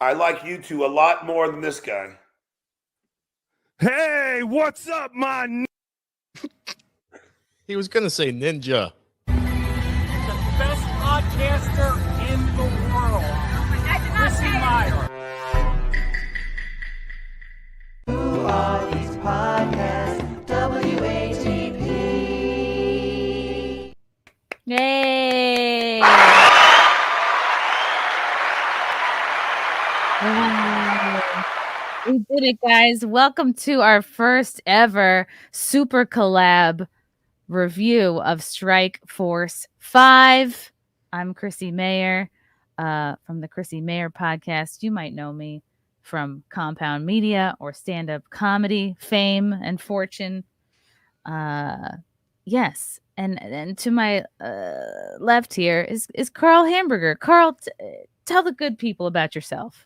I like you two a lot more than this guy. Hey, what's up, He was going to say ninja. The best podcaster in the world, Chrissie Mayr. Who are these podcasts? WATP. Yay! We did it, guys. Welcome to our first ever super collab review of Strike Force 5. I'm Chrissie Mayr from the Chrissie Mayr podcast. You might know me from Compound Media or stand-up comedy fame and fortune. Yes. And to my left here is Carl Hamburger. Carl, tell the good people about yourself.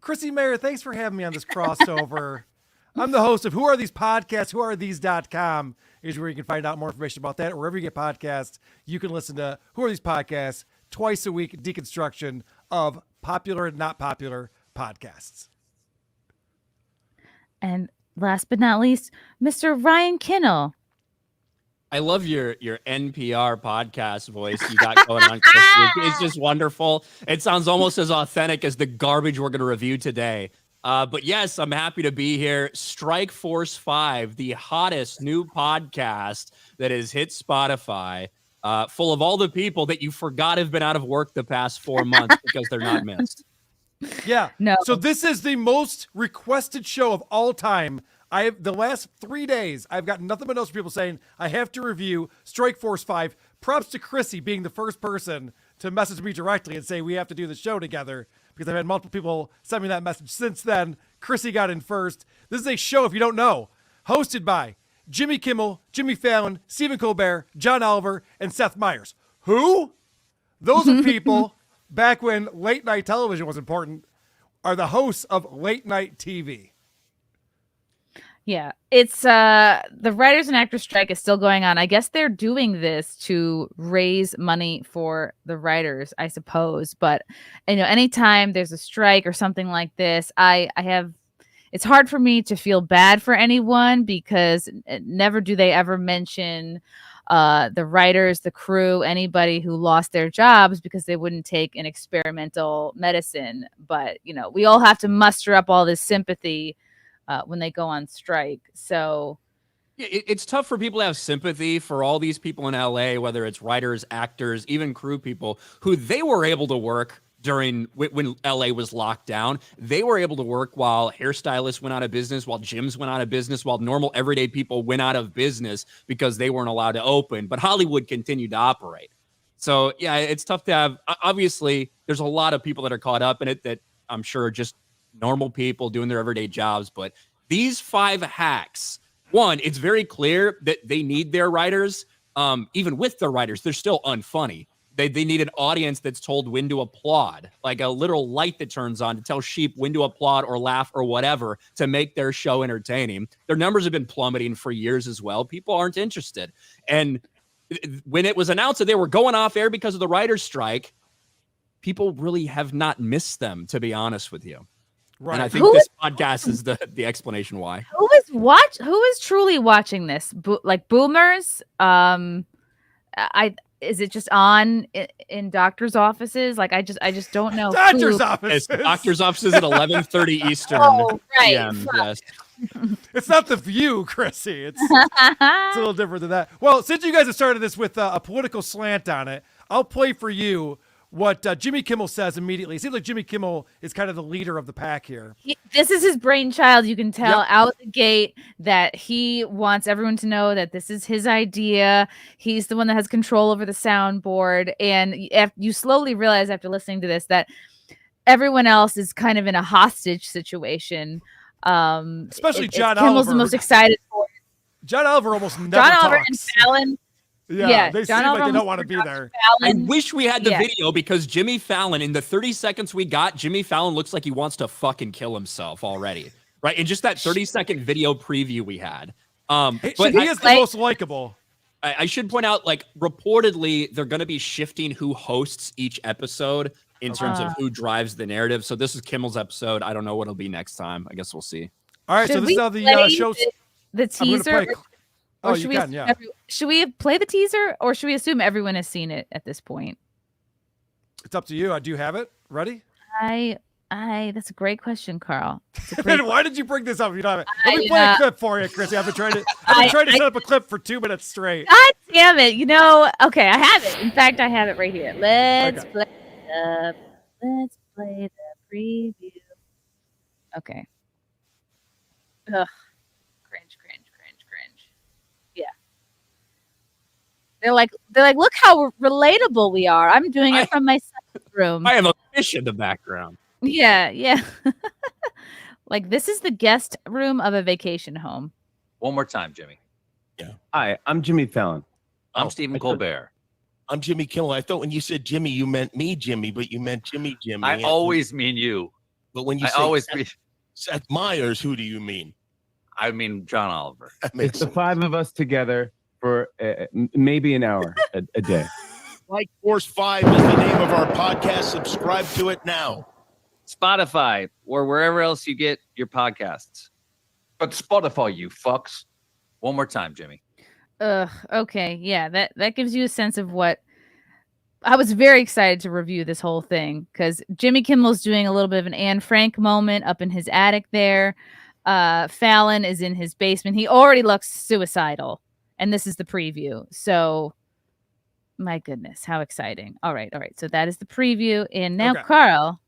Chrissie Mayr, thanks for having me on this crossover. I'm the host of Who Are These Podcasts, whoarethese.com is where you can find out more information about that. Wherever you get podcasts, you can listen to Who Are These Podcasts twice a week, deconstruction of popular and not popular podcasts. And last but not least, Mr. Ryan Kinnell. I love your NPR podcast voice you got going on, Chrissie. It's just wonderful. It sounds almost as authentic as the garbage we're going to review today. But yes, I'm happy to be here. Strike Force 5, the hottest new podcast that has hit Spotify, full of all the people that you forgot have been out of work the past 4 months because they're not missed. Yeah. No. So this is the most requested show of all time. The last 3 days, I've gotten nothing but notes from people saying I have to review Strike Force 5. Props to Chrissie being the first person to message me directly and say we have to do the show together, because I've had multiple people send me that message since then. Chrissie got in first. This is a show, if you don't know, hosted by Jimmy Kimmel, Jimmy Fallon, Stephen Colbert, John Oliver, and Seth Meyers. Who? Those are people, back when late night television was important, are the hosts of late night TV. Yeah, it's the writers and actors strike is still going on. I guess they're doing this to raise money for the writers, I suppose. But anytime there's a strike or something like this, it's hard for me to feel bad for anyone, because never do they ever mention the writers, the crew, anybody who lost their jobs because they wouldn't take an experimental medicine. But we all have to muster up all this sympathy when they go on strike. So it's tough for people to have sympathy for all these people in LA, whether it's writers, actors, even crew people who they were able to work during when LA was locked down. They were able to work while hairstylists went out of business, while gyms went out of business, while normal everyday people went out of business because they weren't allowed to open. But Hollywood continued to operate. So yeah, it's tough to have. Obviously, there's a lot of people that are caught up in it that I'm sure are just normal people doing their everyday jobs. But these 5 hacks, one, it's very clear that they need their writers. Even with their writers, they're still unfunny. They need an audience that's told when to applaud, like a literal light that turns on to tell sheep when to applaud or laugh or whatever to make their show entertaining. Their numbers have been plummeting for years as well. People aren't interested. And when it was announced that they were going off air because of the writers' strike, people really have not missed them, to be honest with you. Right. And I think this podcast is the explanation why. Who is truly watching this? Like boomers? Is it just on in doctors' offices? Like I just don't know. Doctors' offices. It's doctors' offices at 11:30 Eastern. Oh, right. Yes. It's not The View, Chrissie. It's a little different than that. Well, since you guys have started this with a political slant on it, I'll play for you what Jimmy Kimmel says immediately. It seems like Jimmy Kimmel is kind of the leader of the pack here. This is his brainchild. You can tell out the gate that he wants everyone to know that this is his idea. He's the one that has control over the soundboard. And you slowly realize after listening to this that everyone else is kind of in a hostage situation. Especially John Kimmel's Oliver. the most excited for it. John Oliver almost never John talks. Oliver and Fallon. Yeah, they John seem Oliver like they don't want to be there. I wish we had the video, because Jimmy Fallon, in the 30 seconds we got, Jimmy Fallon looks like he wants to fucking kill himself already. Right? In just that 30-second video preview we had. But he is the most likable. I should point out, like, reportedly, they're going to be shifting who hosts each episode. in terms of who drives the narrative. So this is Kimmel's episode. I don't know what it'll be next time. I guess we'll see. All right, so Should this we is how the play show. the I'm gonna teaser. play. Oh, should you we can, assume yeah. should we play the teaser, or should we assume everyone has seen it at this point? It's up to you. Do you have it ready? That's a great question, Carl. Then why did you bring this up if you don't have it? Let me play a clip for you, Chrissy. I've been trying to set up a clip for 2 minutes straight. God damn it! Okay, I have it. In fact, I have it right here. Let's play the preview. Okay. Ugh. Cringe. Yeah. They're like, look how relatable we are. I'm doing it from my son's room. I have a fish in the background. Yeah. Like, this is the guest room of a vacation home. One more time, Jimmy. Yeah. Hi, I'm Jimmy Fallon. I'm Stephen Colbert. I'm Jimmy Kimmel. I thought when you said Jimmy, you meant me, Jimmy, but you meant Jimmy. I always mean you. But when you I say always Seth Meyers, who do you mean? I mean John Oliver. That makes It's the sense. 5 of us together for maybe an hour a day. Strike Force 5 is the name of our podcast. Subscribe to it now. Spotify or wherever else you get your podcasts. But Spotify, you fucks. One more time, Jimmy. Okay. Yeah, that gives you a sense of what I was very excited to review this whole thing, because Jimmy Kimmel's doing a little bit of an Anne Frank moment up in his attic there. Fallon is in his basement. He already looks suicidal, and this is the preview. So, my goodness, how exciting. All right. So that is the preview. And now, Okay. Carl.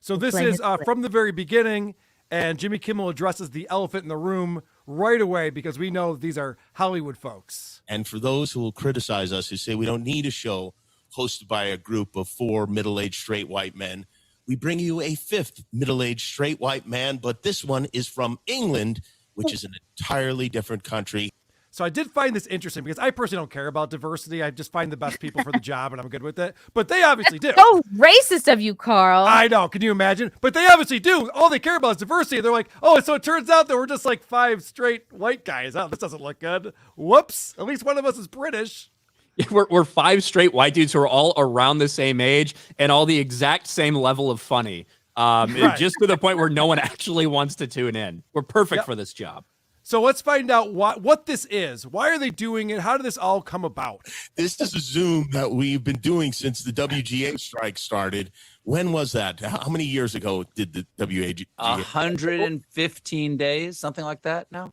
So this play is his clip. from the very beginning, and Jimmy Kimmel addresses the elephant in the room right away because we know these are Hollywood folks. And for those who will criticize us, who say we don't need a show hosted by a group of 4 middle-aged straight white men, we bring you a 5th middle-aged straight white man, but this one is from England, which is an entirely different country. So I did find this interesting because I personally don't care about diversity. I just find the best people for the job, and I'm good with it. But they obviously do. So racist of you, Carl. I know. Can you imagine? But they obviously do. All they care about is diversity. They're like, oh, so it turns out that we're just like 5 straight white guys. Oh, this doesn't look good. Whoops. At least one of us is British. We're 5 straight white dudes who are all around the same age and all the exact same level of funny. Right. Just to the point where no one actually wants to tune in. We're perfect for this job. So let's find out what this is. Why are they doing it? How did this all come about? This is a Zoom that we've been doing since the WGA strike started. When was that? How many years ago did the WGA? 115 days, something like that now.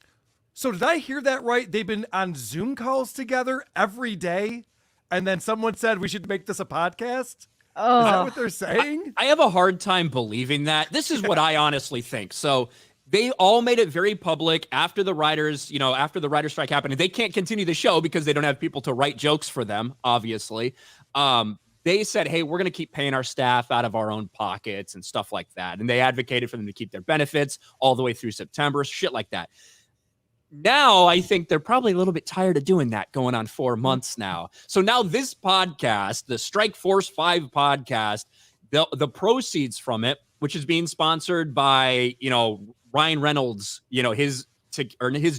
So did I hear that right? They've been on Zoom calls together every day, and then someone said we should make this a podcast? Oh. Is that what they're saying? I have a hard time believing that. This is what I honestly think. So they all made it very public after the writers, after the writer strike happened, and they can't continue the show because they don't have people to write jokes for them, obviously. They said, hey, we're going to keep paying our staff out of our own pockets and stuff like that. And they advocated for them to keep their benefits all the way through September, shit like that. Now, I think they're probably a little bit tired of doing that going on 4 months now. So now this podcast, the Strike Force 5 podcast, the proceeds from it, which is being sponsored by, Ryan Reynolds, his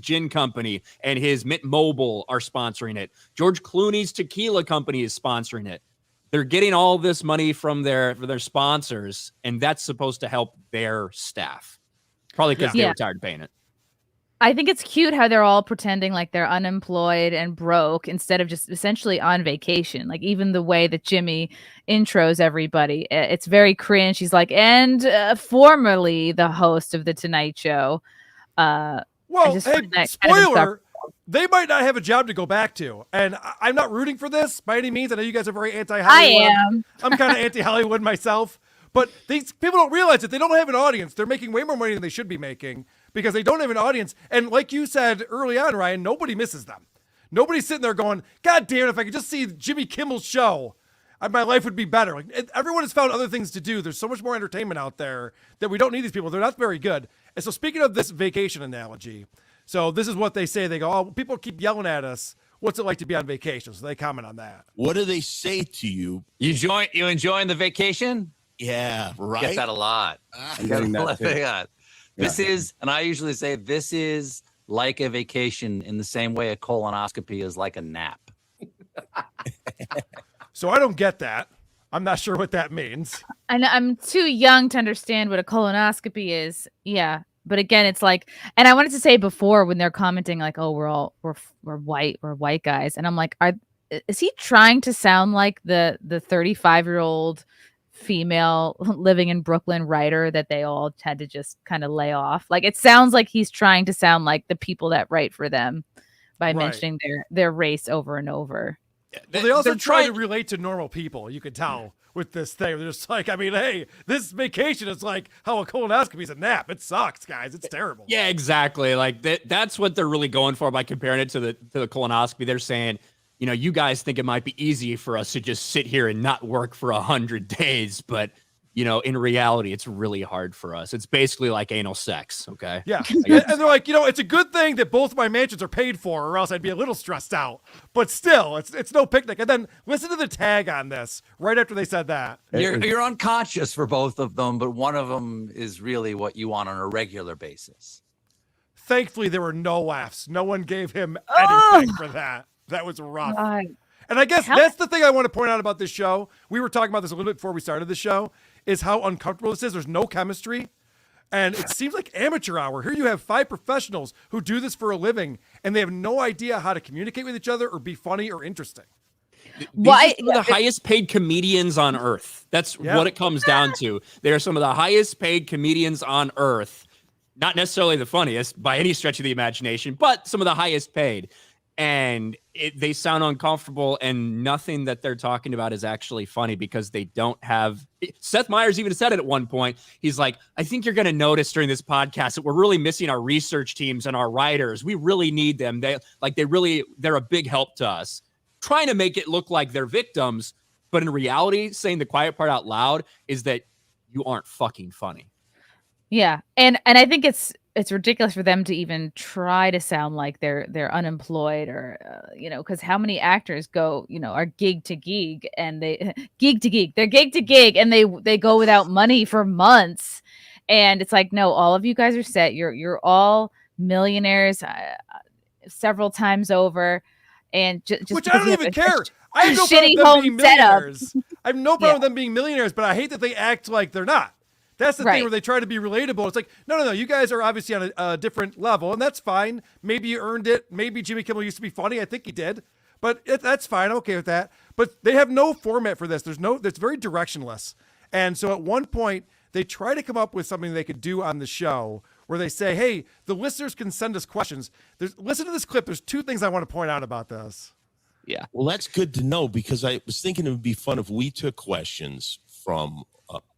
gin company and his Mint Mobile are sponsoring it. George Clooney's tequila company is sponsoring it. They're getting all this money from their sponsors, and that's supposed to help their staff. Probably because they were tired of paying it. I think it's cute how they're all pretending like they're unemployed and broke instead of just essentially on vacation. Like, even the way that Jimmy intros everybody, it's very cringe. He's like, and formerly the host of The Tonight Show. Well, hey, spoiler, they might not have a job to go back to. And I'm not rooting for this by any means. I know you guys are very anti-Hollywood. I am. I'm kind of anti-Hollywood myself. But these people don't realize that they don't have an audience. They're making way more money than they should be making because they don't have an audience. And like you said early on, Ryan, nobody misses them. Nobody's sitting there going, God damn it, if I could just see Jimmy Kimmel's show, my life would be better. Like, everyone has found other things to do. There's so much more entertainment out there that we don't need these people. They're not very good. And so speaking of this vacation analogy, so this is what they say. They go, oh, people keep yelling at us. What's it like to be on vacation? So they comment on that. What do they say to you? You enjoying the vacation? Yeah, right. Get that a lot. I'm getting that too. This is, and I usually say this is like a vacation in the same way a colonoscopy is like a nap. So I don't get that. I'm not sure what that means. I'm too young to understand what a colonoscopy is. Yeah. But again, it's like, and I wanted to say before when they're commenting like, "Oh, we're white guys," and I'm like, is he trying to sound like the 35-year-old female living in Brooklyn writer that they all had to just kind of lay off? Like, it sounds like he's trying to sound like the people that write for them by mentioning their race over and over. Well, they also try to relate to normal people. You could tell with this thing. They're just like, I mean, hey, this vacation is like how a colonoscopy is a nap. It sucks, guys. It's terrible. Yeah, exactly. Like that's what they're really going for by comparing it to the colonoscopy. They're saying, you know, you guys think it might be easy for us to just sit here and not work for 100 days, but you know, in reality, it's really hard for us. It's basically like anal sex. Okay. Yeah. And they're like, you know, it's a good thing that both my mansions are paid for, or else I'd be a little stressed out. But still, it's no picnic. And then listen to the tag on this right after they said that. You're unconscious for both of them, but one of them is really what you want on a regular basis. Thankfully, there were no laughs. No one gave him anything for that. That was rough. God. And I guess that's the thing I want to point out about this show. We were talking about this a little bit before we started the show, is how uncomfortable this is. There's no chemistry. And it seems like amateur hour. Here you have 5 professionals who do this for a living, and they have no idea how to communicate with each other or be funny or interesting. Why the highest paid comedians on earth? That's what it comes down to. They're some of the highest paid comedians on earth. Not necessarily the funniest by any stretch of the imagination, but some of the highest paid. And they sound uncomfortable, and nothing that they're talking about is actually funny because they don't have. Seth Meyers even said it at one point. He's like, I think you're going to notice during this podcast that we're really missing our research teams and our writers. We really need them. They're a big help to us. Trying to make it look like they're victims, but in reality, saying the quiet part out loud is that you aren't fucking funny. Yeah, and I think it's ridiculous for them to even try to sound like they're unemployed or because how many actors go are gig to gig and they're gig to gig and they go without money for months, and it's like, no, all of you guys are set. You're all millionaires several times over, and just which I don't even care. I have no shitty problem with them being millionaires. setup. I have no problem with them being millionaires, but I hate that they act like they're not. That's the thing where they try to be relatable. It's like, no. You guys are obviously on a different level, and that's fine. Maybe you earned it. Maybe Jimmy Kimmel used to be funny. I think he did. But that's fine. I'm okay with that. But they have no format for this. It's very directionless. And so at one point, they try to come up with something they could do on the show where they say, hey, the listeners can send us questions. Listen to this clip. There's 2 things I want to point out about this. Yeah. Well, that's good to know, because I was thinking it would be fun if we took questions from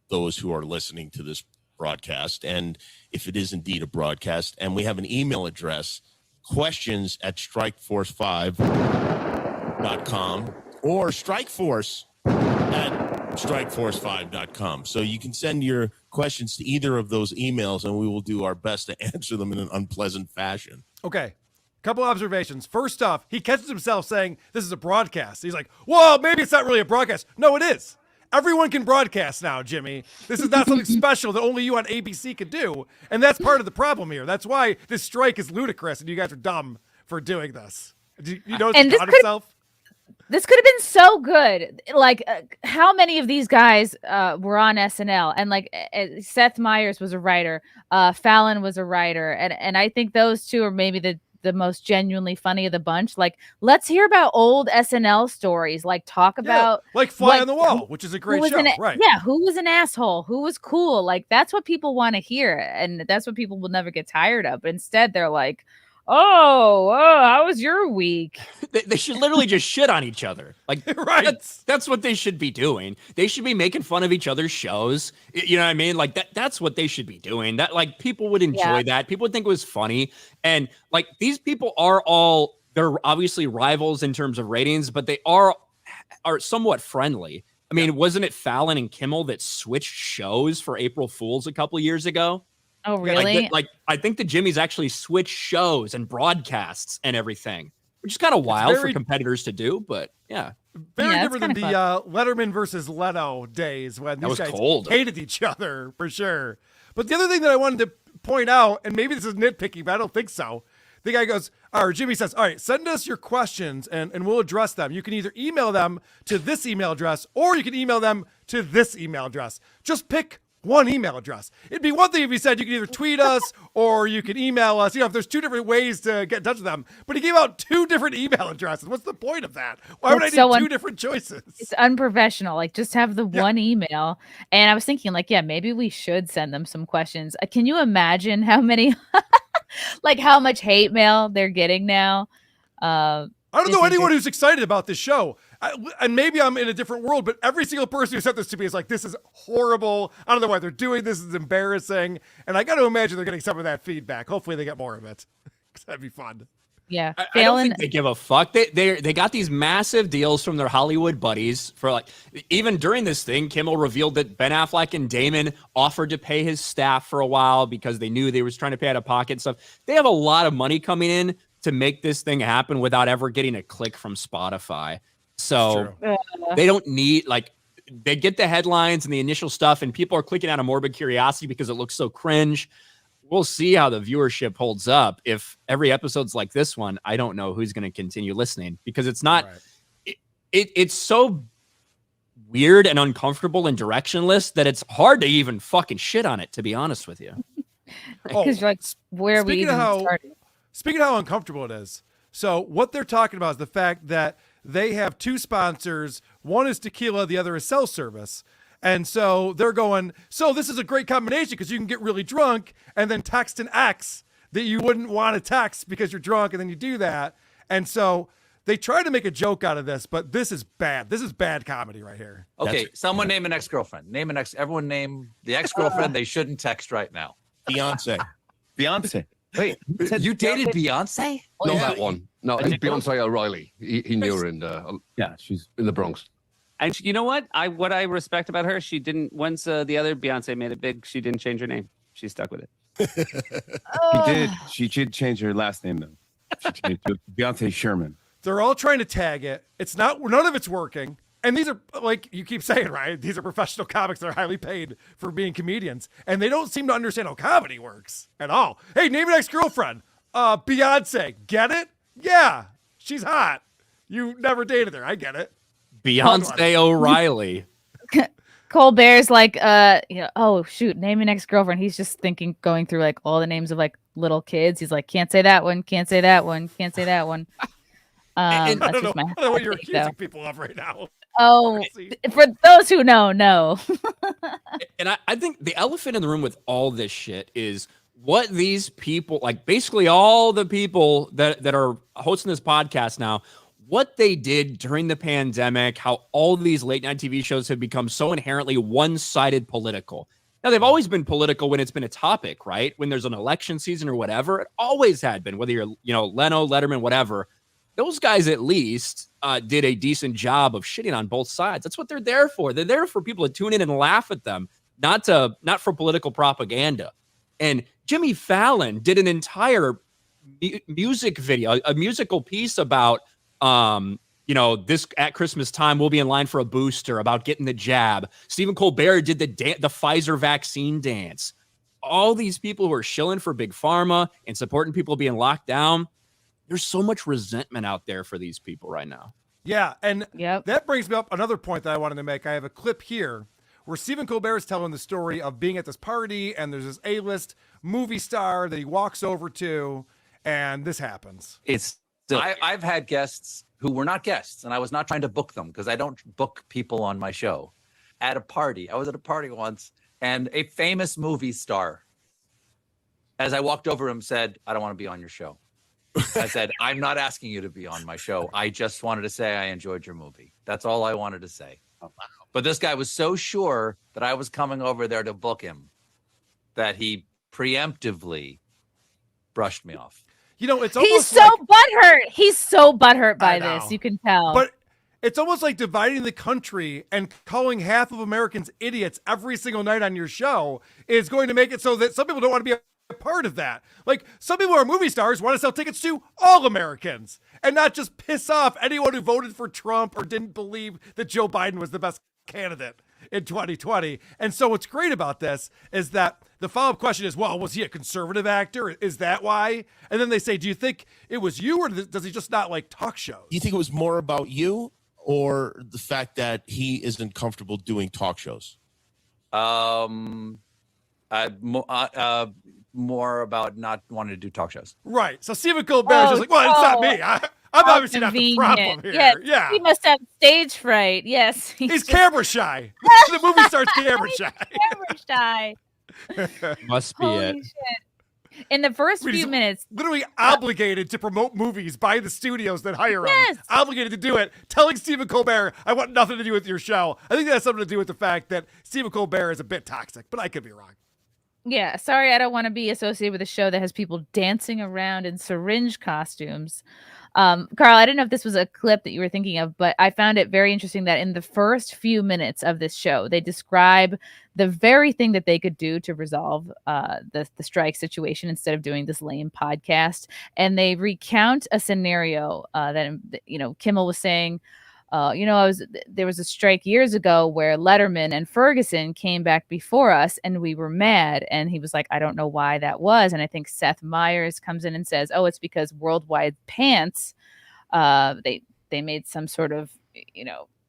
those who are listening to this broadcast, and if it is indeed a broadcast, and we have an email address, questions@strikeforce5.com or strikeforce@strikeforce5.com. So you can send your questions to either of those emails, and we will do our best to answer them in an unpleasant fashion. Okay. Couple observations. First off, he catches himself saying this is a broadcast. He's like, well, maybe it's not really a broadcast. No, it is. Everyone can broadcast now, Jimmy. This is not something special that only you on ABC can do. And that's part of the problem here. That's why this strike is ludicrous and you guys are dumb for doing this. You notice he caught himself? This could have been so good. Like, how many of these guys were on SNL? And like, Seth Meyers was a writer. Fallon was a writer. And I think those 2 are maybe the most genuinely funny of the bunch. Like, let's hear about old SNL stories. Like, talk about like Fly on the Wall, which is a great show, right? Yeah, who was an asshole? Who was cool? Like, that's what people want to hear, and that's what people will never get tired of. But instead, they're like, oh, how was your week? They should literally just shit on each other. Like, right. That's what they should be doing. They should be making fun of each other's shows. You know what I mean? Like that's what they should be doing. That, like, people would enjoy that. People would think it was funny. And like, these people they're obviously rivals in terms of ratings, but they are somewhat friendly. I mean, wasn't it Fallon and Kimmel that switched shows for April Fools a couple of years ago? Oh, really? Like I think the Jimmys actually switched shows and broadcasts and everything, which is kind of wild for competitors to do, but yeah. Very different than the Letterman versus Leno days when these guys hated each other, for sure. But the other thing that I wanted to point out, and maybe this is nitpicking, but I don't think so. The guy goes, or Jimmy says, all right, send us your questions and we'll address them. You can either email them to this email address or you can email them to this email address. Just pick one email address. It'd be one thing if he said you can either tweet us or you can email us. If there's 2 different ways to get in touch with them. But he gave out 2 different email addresses. What's the point of that? Why would I need 2 different choices? It's unprofessional. Like, just have the one email. And I was thinking, like, yeah, maybe we should send them some questions. Can you imagine how many, like, how much hate mail they're getting now? I don't know anyone who's excited about this show. And maybe I'm in a different world, but every single person who sent this to me is like, this is horrible. I don't know why they're doing this. It's embarrassing. And I got to imagine they're getting some of that feedback. Hopefully they get more of it. Because that'd be fun. Yeah. I don't think they give a fuck. They got these massive deals from their Hollywood buddies for, like, even during this thing, Kimmel revealed that Ben Affleck and Damon offered to pay his staff for a while because they knew they was trying to pay out of pocket and stuff. They have a lot of money coming in to make this thing happen without ever getting a click from Spotify. So they don't need, like, they get the headlines and the initial stuff, and people are clicking out of morbid curiosity because it looks so cringe. We'll see how the viewership holds up. If every episode's like this one, I don't know who's going to continue listening, because it's not, it's so weird and uncomfortable and directionless that it's hard to even fucking shit on it, to be honest with you. Because like, where are we even starting? Speaking of how uncomfortable it is, so what they're talking about is the fact that they have 2 sponsors. One is tequila, the other is cell service. And so they're going, so this is a great combination because you can get really drunk and then text an ex that you wouldn't want to text because you're drunk, and then you do that. And so they try to make a joke out of this, but this is bad. This is bad comedy right here. Okay, someone name an ex-girlfriend. Everyone name the ex-girlfriend they shouldn't text right now. Beyonce. Beyonce. Wait, you dated Beyonce? Not that one. No, it's Beyonce O'Reilly. He knew her in she's in the Bronx. And you know what? What I respect about her, she didn't. Once the other Beyonce made it big, she didn't change her name. She stuck with it. She did change her last name though. She changed to Beyonce Sherman. They're all trying to tag it. It's not. None of it's working. And these are, like you keep saying, right? These are professional comics that are highly paid for being comedians, and they don't seem to understand how comedy works at all. Hey, name an ex-girlfriend. Beyonce. Get it? Yeah, she's hot. You never dated her. I get it. Beyonce O'Reilly. Colbert's like, oh shoot, name an ex-girlfriend. He's just going through like all the names of like little kids. He's like, can't say that one, can't say that one, can't say that one. I don't know what you're accusing people of right now. Oh, for those who know, no. And I think the elephant in the room with all this shit is what these people, like basically all the people that are hosting this podcast now, what they did during the pandemic, how all these late night TV shows have become so inherently one-sided political. Now, they've always been political when it's been a topic, right? When there's an election season or whatever, it always had been, whether you're, Leno, Letterman, whatever. Those guys at least did a decent job of shitting on both sides. That's what they're there for. They're there for people to tune in and laugh at them, not for political propaganda. And Jimmy Fallon did an entire music video, a musical piece about, this at Christmas time, we'll be in line for a booster, about getting the jab. Stephen Colbert did the Pfizer vaccine dance. All these people who are shilling for Big Pharma and supporting people being locked down. There's so much resentment out there for these people right now. Yeah, and that brings me up another point that I wanted to make. I have a clip here where Stephen Colbert is telling the story of being at this party, and there's this A-list movie star that he walks over to, and this happens. I've had guests who were not guests, and I was not trying to book them because I don't book people on my show. At a party, I was at a party once, and a famous movie star, as I walked over him, said, "I don't want to be on your show." I said, "I'm not asking you to be on my show. I just wanted to say I enjoyed your movie. That's all I wanted to say." Oh, wow. But this guy was so sure that I was coming over there to book him that he preemptively brushed me off. It's almost he's so butthurt. He's so butthurt by this. You can tell. But it's almost like dividing the country and calling half of Americans idiots every single night on your show is going to make it so that some people don't want to be a part of that. Like, some people who are movie stars want to sell tickets to all Americans and not just piss off anyone who voted for Trump or didn't believe that Joe Biden was the best candidate in 2020. And so what's great about this is that the follow-up question is, well, was he a conservative actor? Is that why? And then they say, do you think it was you, or does he just not like talk shows? You think it was more about you, or the fact that he isn't comfortable doing talk shows? More about not wanting to do talk shows. Right. So Stephen Colbert's just like, well, it's not me. I'm obviously not the problem here. Yeah. He must have stage fright. Yes. He's camera shy. The movie starts camera shy. Camera shy. Must be Holy it. shit. In the first few minutes, literally obligated to promote movies by the studios that hire him. Yes. Obligated to do it. Telling Stephen Colbert, I want nothing to do with your show. I think that has something to do with the fact that Stephen Colbert is a bit toxic, but I could be wrong. yeah, sorry, I don't want to be associated with a show that has people dancing around in syringe costumes. Carl, I didn't know if this was a clip that you were thinking of, but I found it very interesting that in the first few minutes of this show, they describe the very thing that they could do to resolve the strike situation instead of doing this lame podcast. And they recount a scenario that, Kimmel was saying, there was a strike years ago where Letterman and Ferguson came back before us and we were mad. And he was like, I don't know why that was. And I think Seth Meyers comes in and says, oh, it's because Worldwide Pants, they made some sort of,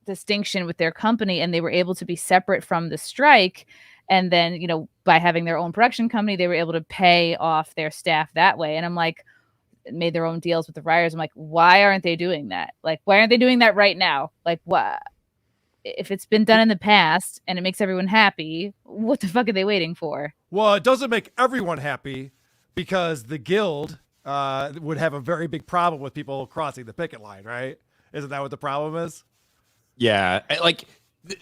distinction with their company and they were able to be separate from the strike. And then, by having their own production company, they were able to pay off their staff that way. And I'm like, made their own deals with the writers. I'm like, why aren't they doing that? Like, why aren't they doing that right now? Like, what? If it's been done in the past and it makes everyone happy, what the fuck are they waiting for? Well, it doesn't make everyone happy because the guild would have a very big problem with people crossing the picket line, right? Isn't that what the problem is? Yeah, like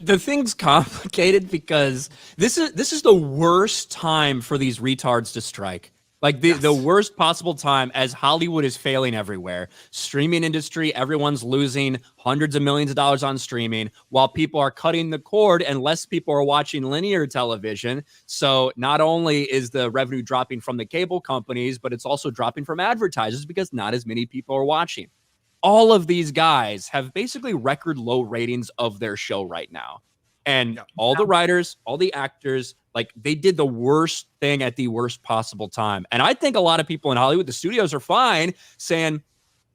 the thing's complicated because this is the worst time for these retards to strike. Like the worst possible time as Hollywood is failing everywhere. Streaming industry, everyone's losing hundreds of millions of dollars on streaming while people are cutting the cord and less people are watching linear television. So not only is the revenue dropping from the cable companies, but it's also dropping from advertisers because not as many people are watching. All of these guys have basically record low ratings of their show right now. And all the writers, all the actors, like they did the worst thing at the worst possible time. And I think a lot of people in Hollywood, the studios are fine saying,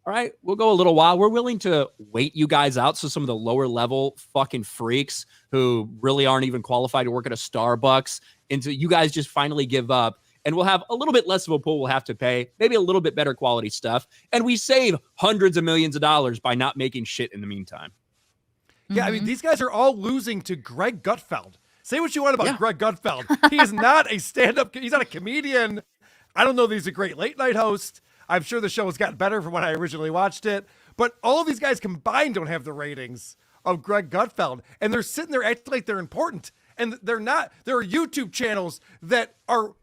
all right, we'll go a little while. We're willing to wait you guys out. So some of the lower level fucking freaks who really aren't even qualified to work at a Starbucks until you guys just finally give up. And we'll have a little bit less of a pool we'll have to pay, maybe a little bit better quality stuff. And we save hundreds of millions of dollars by not making shit in the meantime. Yeah, I mean, these guys are all losing to Greg Gutfeld. Say what you want about Greg Gutfeld. He is not a stand-up. He's not a comedian. I don't know that he's a great late-night host. I'm sure the show has gotten better from when I originally watched it. But all of these guys combined don't have the ratings of Greg Gutfeld. And they're sitting there acting like they're important. And they're not. There are YouTube channels that are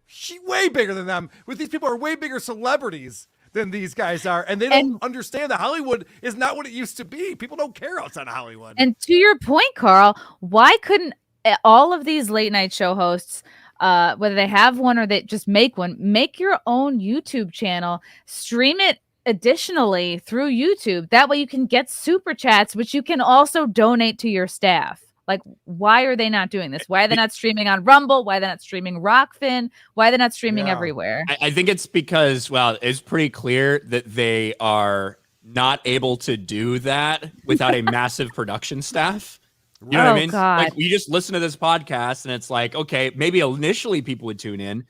way bigger than them. With these people are way bigger celebrities than these guys are. And they don't understand that Hollywood is not what it used to be. People don't care outside of Hollywood. And to your point, Carl, why couldn't all of these late night show hosts, whether they have one or they just make one, make your own YouTube channel, stream it additionally through YouTube. That way you can get super chats, which you can also donate to your staff. Like, why are they not doing this? Why are they not streaming on Rumble? Why are they not streaming Rockfin? Why are they not streaming everywhere? I think it's because, well, it's pretty clear that they are not able to do that without a massive production staff. You know what I mean? God. Like, we just listen to this podcast and it's like, okay, maybe initially people would tune in,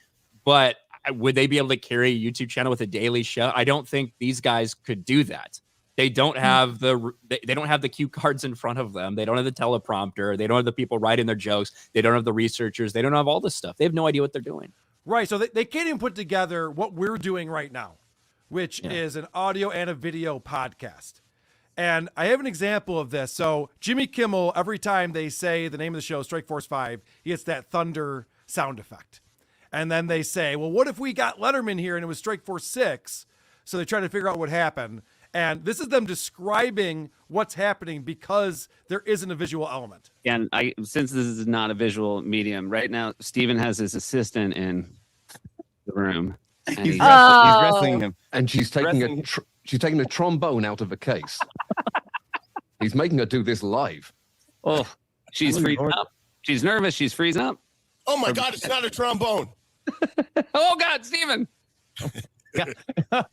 but would they be able to carry a YouTube channel with a daily show? I don't think these guys could do that. They don't have they don't have the cue cards in front of them. They don't have the teleprompter. They don't have the people writing their jokes. They don't have the researchers. They don't have all this stuff. They have no idea what they're doing. Right. So they can't even put together what we're doing right now, which is an audio and a video podcast. And I have an example of this. So Jimmy Kimmel, every time they say the name of the show, Strike Force 5, he gets that thunder sound effect. And then they say, well, what if we got Letterman here and it was Strike Force 6? So they try to figure out what happened. And this is them describing what's happening because there isn't a visual element. And since this is not a visual medium, right now, Steven has his assistant in the room. And He's wrestling him. And she's taking a trombone out of a case. He's making her do this live. Oh, she's freezing up. She's nervous. She's freezing up. Oh my God, it's not a trombone. Oh God, Steven.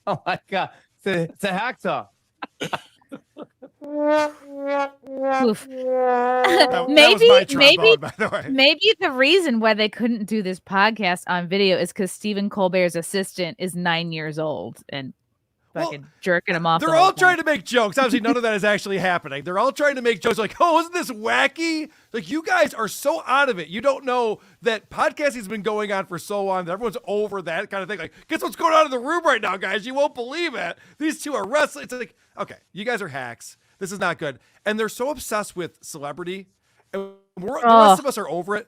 Oh my God. It's a hacksaw. Oof. That was maybe, my trombone, by the way. maybe the reason why they couldn't do this podcast on video is because Stephen Colbert's assistant is 9 years old and fucking jerking him off. They're all trying to make jokes. Obviously, none of that is actually happening. They're all trying to make jokes like, oh, isn't this wacky? Like, you guys are so out of it. You don't know that podcasting's been going on for so long that everyone's over that kind of thing. Like, guess what's going on in the room right now, guys? You won't believe it. These two are wrestling. It's like, okay, you guys are hacks. This is not good. And they're so obsessed with celebrity. And the rest of us are over it.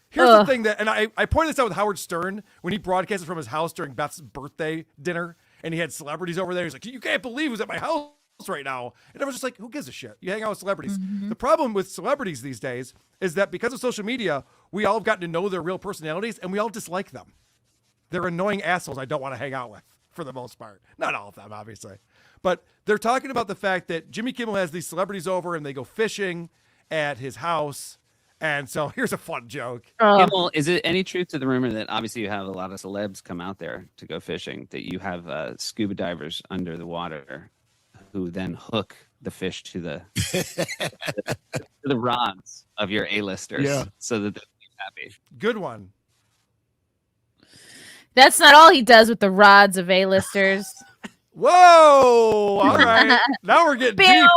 Here's the thing that, and I pointed this out with Howard Stern when he broadcasted from his house during Beth's birthday dinner. And he had celebrities over there. He's like, you can't believe who's at my house right now. And everyone's just like, who gives a shit? You hang out with celebrities. The problem with celebrities these days is that because of social media, we all have gotten to know their real personalities and we all dislike them. They're annoying assholes I don't want to hang out with for the most part. Not all of them, obviously. But they're talking about the fact that Jimmy Kimmel has these celebrities over and they go fishing at his house. And so here's a fun joke. Kimmel, is it any truth to the rumor that obviously you have a lot of celebs come out there to go fishing, that you have scuba divers under the water who then hook the fish to the to the rods of your A-listers so that they're happy? Good one. That's not all he does with the rods of A-listers. Whoa! All right. Now we're getting deep.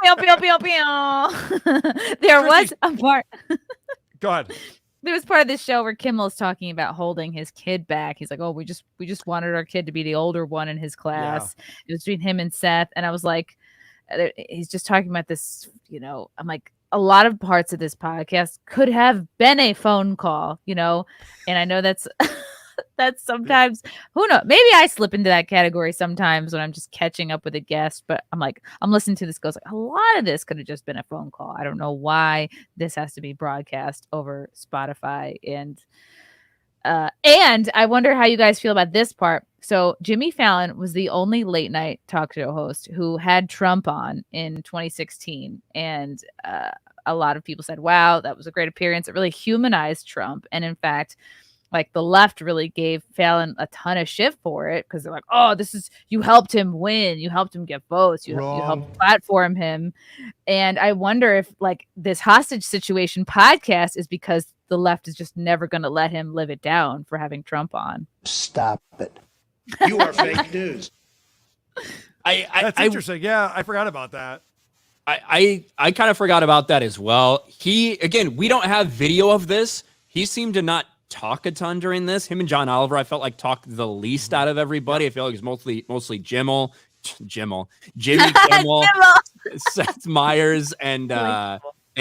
Pew, pew, pew, pew. There was a part. Go ahead. There was part of this show where Kimmel's talking about holding his kid back. He's like, "Oh, we just wanted our kid to be the older one in his class." Yeah. It was between him and Seth, and I was like, he's just talking about this. You know, I'm like, a lot of parts of this podcast could have been a phone call. You know, and I know that's. That's sometimes, who knows? Maybe I slip into that category sometimes when I'm just catching up with a guest. But I'm like, I'm listening to this, goes like, a lot of this could have just been a phone call. I don't know why this has to be broadcast over Spotify. And I wonder how you guys feel about this part. So Jimmy Fallon was the only late night talk show host who had Trump on in 2016. And a lot of people said, wow, that was a great appearance. It really humanized Trump. And in fact, like the left really gave Fallon a ton of shit for it because they're like, oh, you helped him win. You helped him get votes. You helped platform him. And I wonder if like this hostage situation podcast is because the left is just never going to let him live it down for having Trump on. Stop it. You are fake news. That's interesting. Yeah, I forgot about that. I kind of forgot about that as well. We don't have video of this. He seemed to not talk a ton during this. Him and John Oliver, I felt like talked the least out of everybody. I feel like it was mostly Jimmy Kimmel, Seth Meyers, and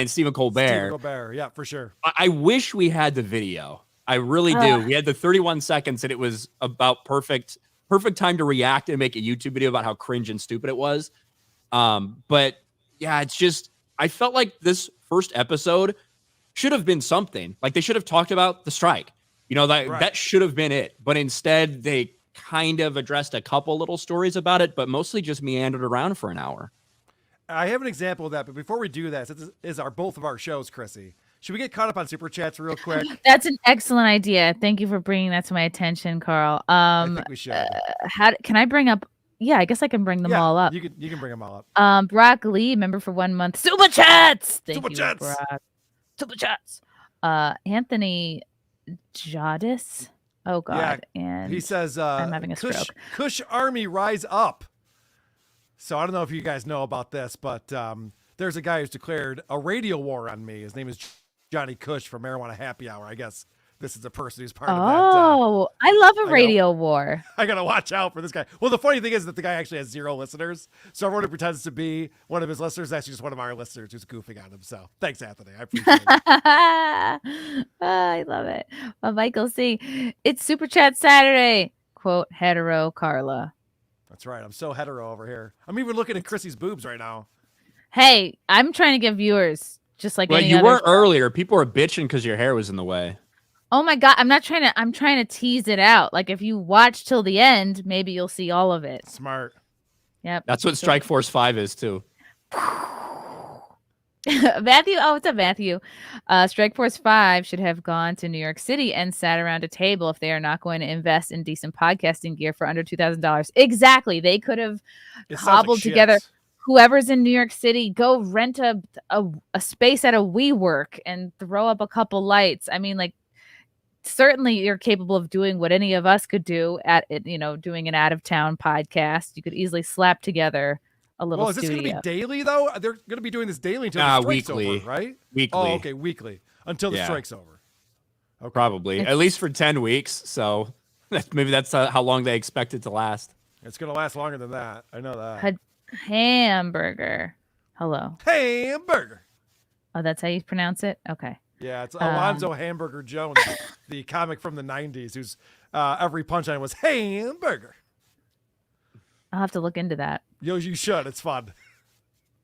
Stephen Colbert. Stephen Colbert, yeah, for sure. I wish we had the video. I really do. We had the 31 seconds, and it was about perfect time to react and make a YouTube video about how cringe and stupid it was. But yeah, it's just, I felt like this first episode should have been something. Like they should have talked about the strike. You know, that should have been it. But instead, they kind of addressed a couple little stories about it, but mostly just meandered around for an hour. I have an example of that, but before we do that, this is both of our shows, Chrissy. Should we get caught up on Super Chats real quick? That's an excellent idea. Thank you for bringing that to my attention, Carl. I think we should. Can I bring up? Yeah, I guess I can bring them all up. You can bring them all up. Brock Lee, member for 1 month. Super Chats! Thank you, Chats! Brock. Super Chats. Anthony Jadis. Oh God. Yeah, and he says I'm having a stroke. Kush Army rise up. So I don't know if you guys know about this, but there's a guy who's declared a radio war on me. His name is Johnny Kush from Marijuana Happy Hour. I guess this is a person who's part of that. Oh, I love a radio war. I got to watch out for this guy. Well, the funny thing is that the guy actually has 0 listeners. So everyone who pretends to be one of his listeners is actually just one of our listeners who's goofing on him. So thanks, Anthony. I appreciate it. I love it. Michael C. It's Super Chat Saturday. Quote, hetero Carla. That's right. I'm so hetero over here. I'm even looking at Chrissy's boobs right now. Hey, I'm trying to get viewers just like any you other were show. earlier. People were bitching because your hair was in the way. Oh my God. I'm trying to tease it out. Like if you watch till the end, maybe you'll see all of it. Smart. Yep. That's what Strike Force 5 is too. Matthew. Oh, what's up, Matthew? Strike Force 5 should have gone to New York City and sat around a table if they are not going to invest in decent podcasting gear for under $2,000. Exactly. They could have cobbled together whoever's in New York City, go rent a space at a WeWork and throw up a couple lights. I mean, like, certainly you're capable of doing what any of us could do at it, doing an out of town podcast. You could easily slap together a little Well, is this going to studio. be daily though? They're going to be doing this daily until the strike's weekly. over, right? Weekly. Oh, okay, weekly until the Yeah. strike's over. Okay. Probably at least for 10 weeks. So maybe that's how long they expect it to last. It's going to last longer than that. I know that. Hamburger. Hello. Hamburger. Oh, that's how you pronounce it? Okay. Yeah, it's Alonzo Hamburger Jones, the comic from the 90s, whose every punchline was hamburger. I'll have to look into that. Yo, you should. It's fun.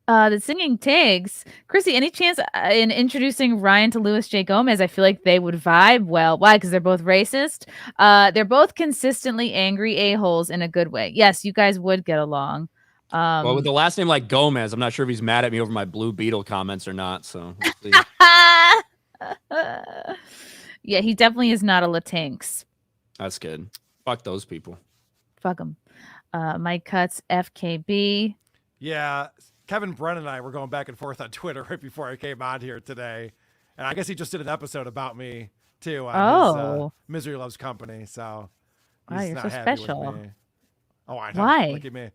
The singing Tigs. Chrissy, any chance in introducing Ryan to Louis J. Gomez? I feel like they would vibe well. Why? Because they're both racist. They're both consistently angry a-holes in a good way. Yes, you guys would get along. Well, with the last name like Gomez, I'm not sure if he's mad at me over my Blue Beetle comments or not. So we'll see. Yeah, he definitely is not a Latinx. That's good. Fuck those people. Fuck him. Mike Cuts, FKB. Yeah, Kevin Brennan and I were going back and forth on Twitter right before I came on here today. And I guess he just did an episode about me, too, on his Misery Loves Company. So he's Wow, you're not so happy special. with me. Oh, I know. Why? Look at me.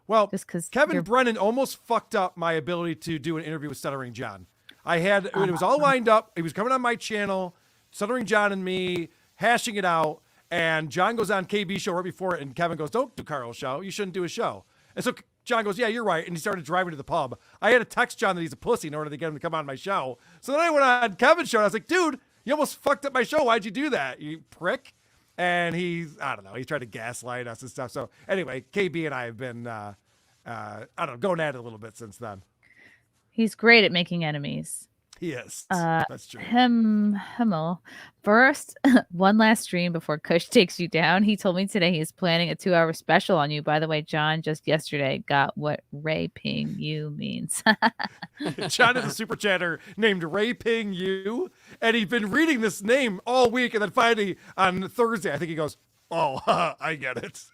Well, Just 'cause Kevin you're- Brennan almost fucked up my ability to do an interview with Stuttering John. It was all lined up. He was coming on my channel, Stuttering John and me, hashing it out. And John goes on KB show right before it, and Kevin goes, "Don't do Carl's show. You shouldn't do a show." And so John goes, "Yeah, you're right." And he started driving to the pub. I had to text John that he's a pussy in order to get him to come on my show. So then I went on Kevin's show, and I was like, "Dude, you almost fucked up my show. Why'd you do that, you prick?" And I don't know, he tried to gaslight us and stuff. So anyway, KB and I have been, I don't know, going at it a little bit since then. He's great at making enemies. He is. That's true. Himmel. First, one last stream before Kush takes you down. He told me today he is planning a 2-hour special on you. By the way, John just yesterday got what raping you means. John is a super chatter named Ray Ping Yu, and he'd been reading this name all week, and then finally on Thursday, I think he goes, "Oh, I get it."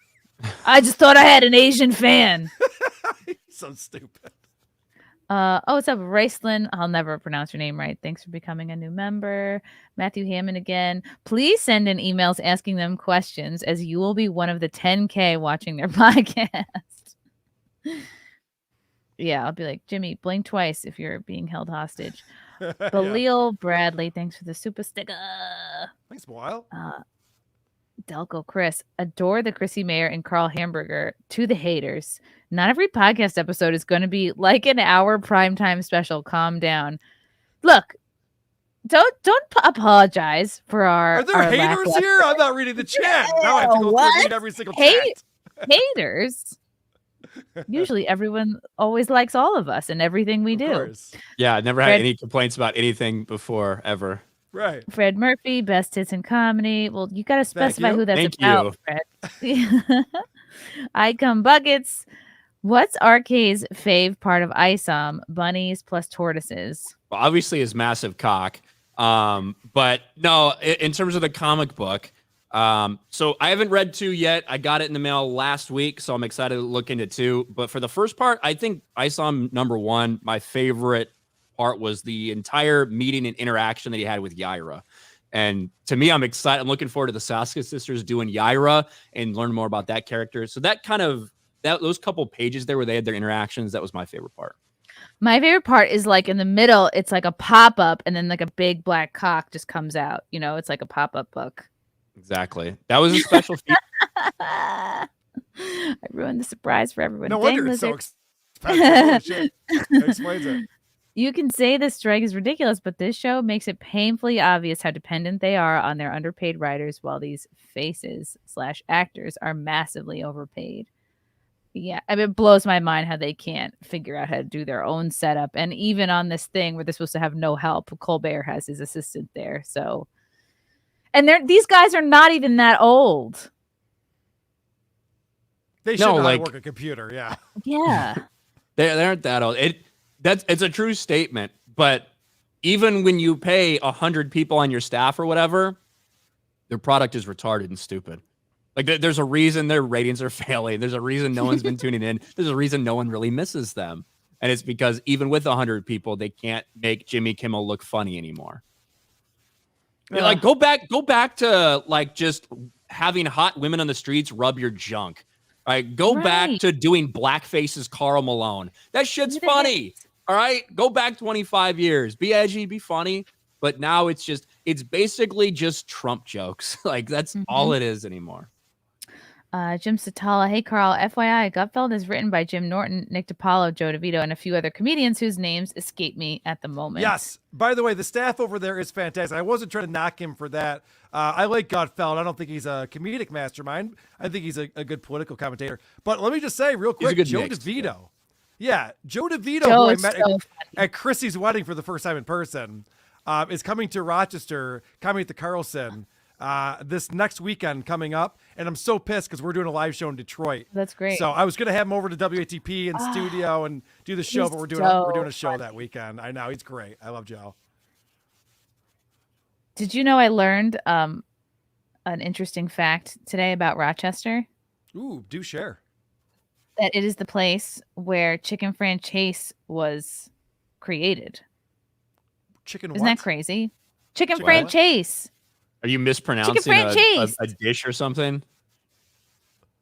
I just thought I had an Asian fan. So stupid. What's up, Raceland? I'll never pronounce your name right. Thanks for becoming a new member. Matthew Hammond again. Please send in emails asking them questions, as you will be one of the 10K watching their podcast. Yeah, I'll be like, Jimmy, blink twice if you're being held hostage. Khalil Bradley, thanks for the super sticker. Thanks, Boyle. Delco Chris, adore the Chrissie Mayr and Carl Hamburger. To the haters, not every podcast episode is going to be like an hour primetime special. Calm down. Look, don't apologize for our. Are there our haters lackluster- here? I'm not reading the chat. Now I have to go through and read every single chat. Haters. Usually, everyone always likes all of us and everything we Of do. course. Yeah, I never had Fred- any complaints about anything before, ever. Right. Fred Murphy, best hits in comedy. Well, you got to specify you. who that's Thank about, Fred. Icon Buckets. What's RK's fave part of ISOM? Bunnies plus tortoises. Well, obviously his massive cock. But no, in terms of the comic book, so I haven't read 2 yet. I got it in the mail last week, so I'm excited to look into 2. But for the first part, I think ISOM #1, my favorite part was the entire meeting and interaction that he had with Yaira. And to me, I'm excited. I'm looking forward to the Sasuke sisters doing Yaira and learn more about that character. So that kind of those couple pages there where they had their interactions, that was my favorite part. My favorite part is like in the middle, it's like a pop-up and then like a big black cock just comes out. It's like a pop-up book. Exactly. That was a special feature. I ruined the surprise for everyone. No Dang, wonder it's so Lizard. expensive. Holy shit. That explains it. You can say this strike is ridiculous, but this show makes it painfully obvious how dependent they are on their underpaid writers, while these faces/actors are massively overpaid. Yeah, I mean, it blows my mind how they can't figure out how to do their own setup. And even on this thing where they're supposed to have no help, Colbert has his assistant there. So, and these guys are not even that old. They should know how to work a computer, yeah. Yeah. They aren't that old. It's a true statement. But even when you pay 100 people on your staff or whatever, their product is retarded and stupid. Like there's a reason their ratings are failing. There's a reason no one's been tuning in. There's a reason no one really misses them. And it's because even with 100 people, they can't make Jimmy Kimmel look funny anymore. Like go back to like just having hot women on the streets rub your junk. All right, go back to doing blackface as Karl Malone. That shit's funny. All right, go back 25 years. Be edgy, be funny. But now it's basically just Trump jokes. Like that's all it is anymore. Jim Satala, hey Carl, FYI, Gutfeld is written by Jim Norton, Nick DiPaolo, Joe DeVito, and a few other comedians whose names escape me at the moment. Yes. By the way, the staff over there is fantastic. I wasn't trying to knock him for that. I like Gutfeld. I don't think he's a comedic mastermind. I think he's a good political commentator. But let me just say real quick, Joe DeVito. Yeah, Joe DeVito, who I met at Chrissie's wedding for the first time in person, is coming to Rochester, coming at the Carlson this next weekend coming up. And I'm so pissed because we're doing a live show in Detroit. That's great. So I was going to have him over to WATP in studio and do the show, but we're doing a show that weekend. I know, he's great. I love Joe. Did you know I learned an interesting fact today about Rochester? Ooh, do share. That it is the place where Chicken Franchise was created. Chicken Isn't that crazy? Chicken Franchise. Are you mispronouncing a dish or something?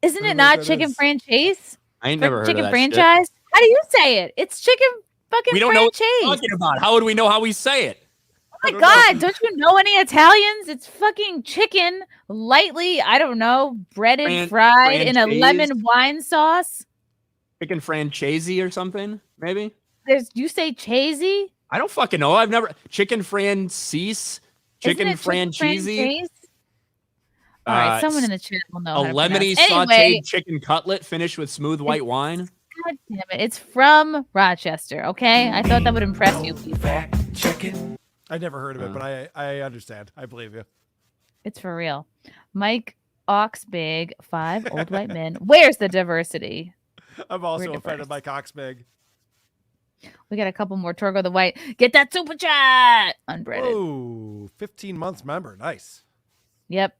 Isn't it not Chicken Franchise? I ain't never heard Chicken of that Franchise. shit. How do you say it? It's Chicken fucking We don't know Franchise. what you're talking about. How would we know how we say it? Oh my God, don't you know any Italians? It's fucking chicken, lightly, I don't know, breaded, fried in a lemon wine sauce. Chicken franchise or something, maybe? You say chasey? I don't fucking know. I've never chicken franchise, chicken franchise. All right, someone in the chat will know. A lemony sauteed chicken cutlet finished with smooth white wine. God damn it! It's from Rochester. Okay, I thought that would impress you people. Chicken. I never heard of it, but I understand. I believe you. It's for real. Mike Oxbig, 5 old white men. Where's the diversity? I'm also a fan of Mike Oxbig. We got a couple more. Torgo the White. Get that super chat. Unbreaded. Oh, 15 months member. Nice. Yep.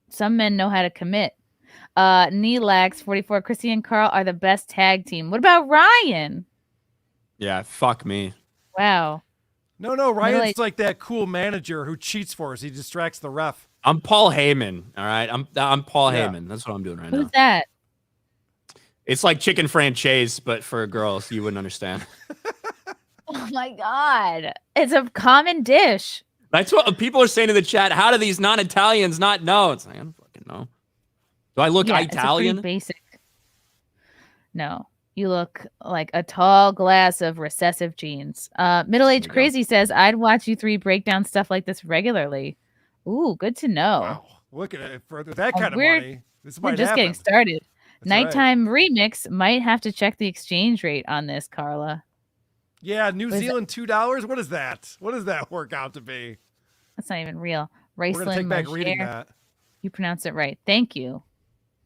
Some men know how to commit. Neelax 44. Chrissy and Carl are the best tag team. What about Ryan? Yeah, fuck me. Wow. No, Ryan's like that cool manager who cheats for us. He distracts the ref. I'm Paul Heyman. All right, I'm Paul Heyman. That's what I'm doing right now. Who's that? It's like chicken franchise, but for girls. You wouldn't understand. Oh my God. It's a common dish. That's what people are saying in the chat. How do these non-Italians not know? It's like, I don't fucking know. Do I look Italian? It's basic. No, you look like a tall glass of recessive genes. Middle-aged crazy says, I'd watch you three break down stuff like this regularly. Ooh, good to know. Wow. Look at it. For that kind of money, this might We're just happen. getting started. That's Nighttime remix might have to check the exchange rate on this, Carla. Yeah, New Zealand $2. What is that? What does that work out to be? That's not even real. We're gonna take Raceland back reading Mosher. that. You pronounce it right. Thank you.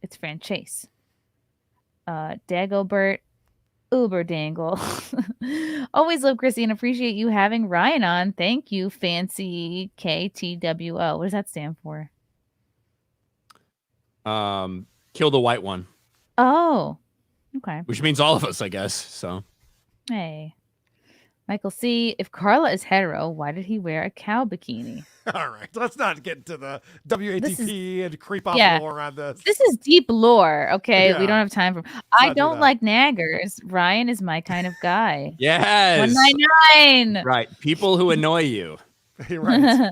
It's franchise. Dagobert Uber Dangle. Always love Chrissy and appreciate you having Ryan on. Thank you, Fancy KTWO. What does that stand for? Kill the white one. Oh, okay. Which means all of us, I guess. So. Hey. Michael C. If Carla is hetero, why did he wear a cow bikini? All right, let's not get into the WATP and creep off lore on this. This is deep lore, okay? Yeah. We don't have time for. I don't like naggers. Ryan is my kind of guy. Yes. 199. Right. People who annoy you. Right.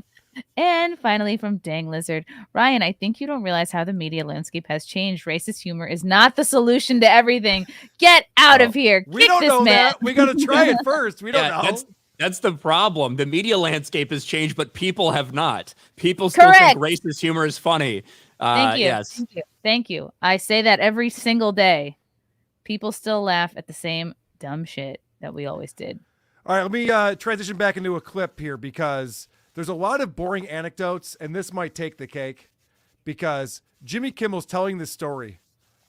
And finally, from Dang Lizard, Ryan, I think you don't realize how the media landscape has changed. Racist humor is not the solution to everything. Get out of here. We Kick don't this know man. that. We got to try it first. We don't know. That's the problem. The media landscape has changed, but people have not. People still think racist humor is funny. Thank you. Yes. Thank you. Thank you. I say that every single day. People still laugh at the same dumb shit that we always did. All right, let me transition back into a clip here because there's a lot of boring anecdotes, and this might take the cake because Jimmy Kimmel's telling this story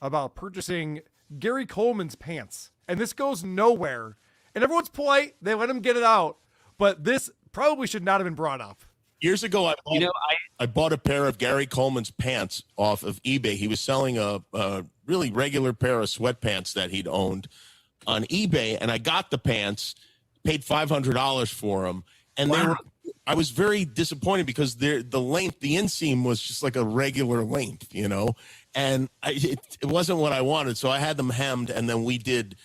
about purchasing Gary Coleman's pants, and this goes nowhere. And everyone's polite. They let him get it out, but this probably should not have been brought up. Years ago, I bought a pair of Gary Coleman's pants off of eBay. He was selling a really regular pair of sweatpants that he'd owned on eBay, and I got the pants, paid $500 for them, and I was very disappointed because the length, the inseam was just like a regular length, and it wasn't what I wanted. So I had them hemmed, and then we did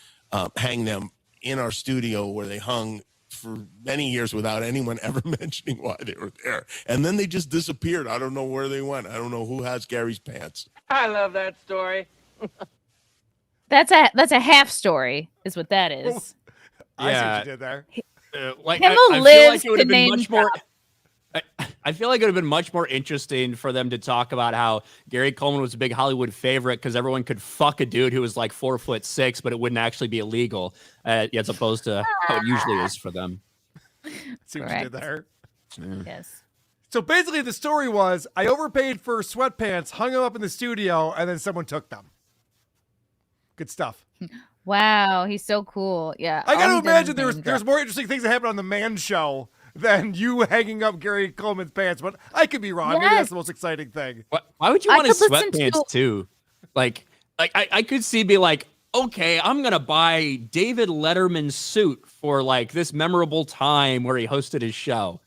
hang them in our studio where they hung for many years without anyone ever mentioning why they were there. And then they just disappeared. I don't know where they went. I don't know who has Gary's pants. I love that story. That's a half story, is what that is. I see what you did there. Kimmel lives to name drop. I feel like it would have been much more interesting for them to talk about how Gary Coleman was a big Hollywood favorite because everyone could fuck a dude who was like 4'6", but it wouldn't actually be illegal, as opposed to how it usually is for them. See what you did there? Yes. So basically, the story was I overpaid for sweatpants, hung them up in the studio, and then someone took them. Good stuff. Wow, he's so cool. Yeah. I got all to he does is imagine name there's drop. more interesting things that happen on the Man Show than you hanging up Gary Coleman's pants, but I could be wrong. Maybe that's the most exciting thing. Why would you I want his could listen sweatpants too? Like I could see be like, okay, I'm gonna buy David Letterman's suit for like this memorable time where he hosted his show.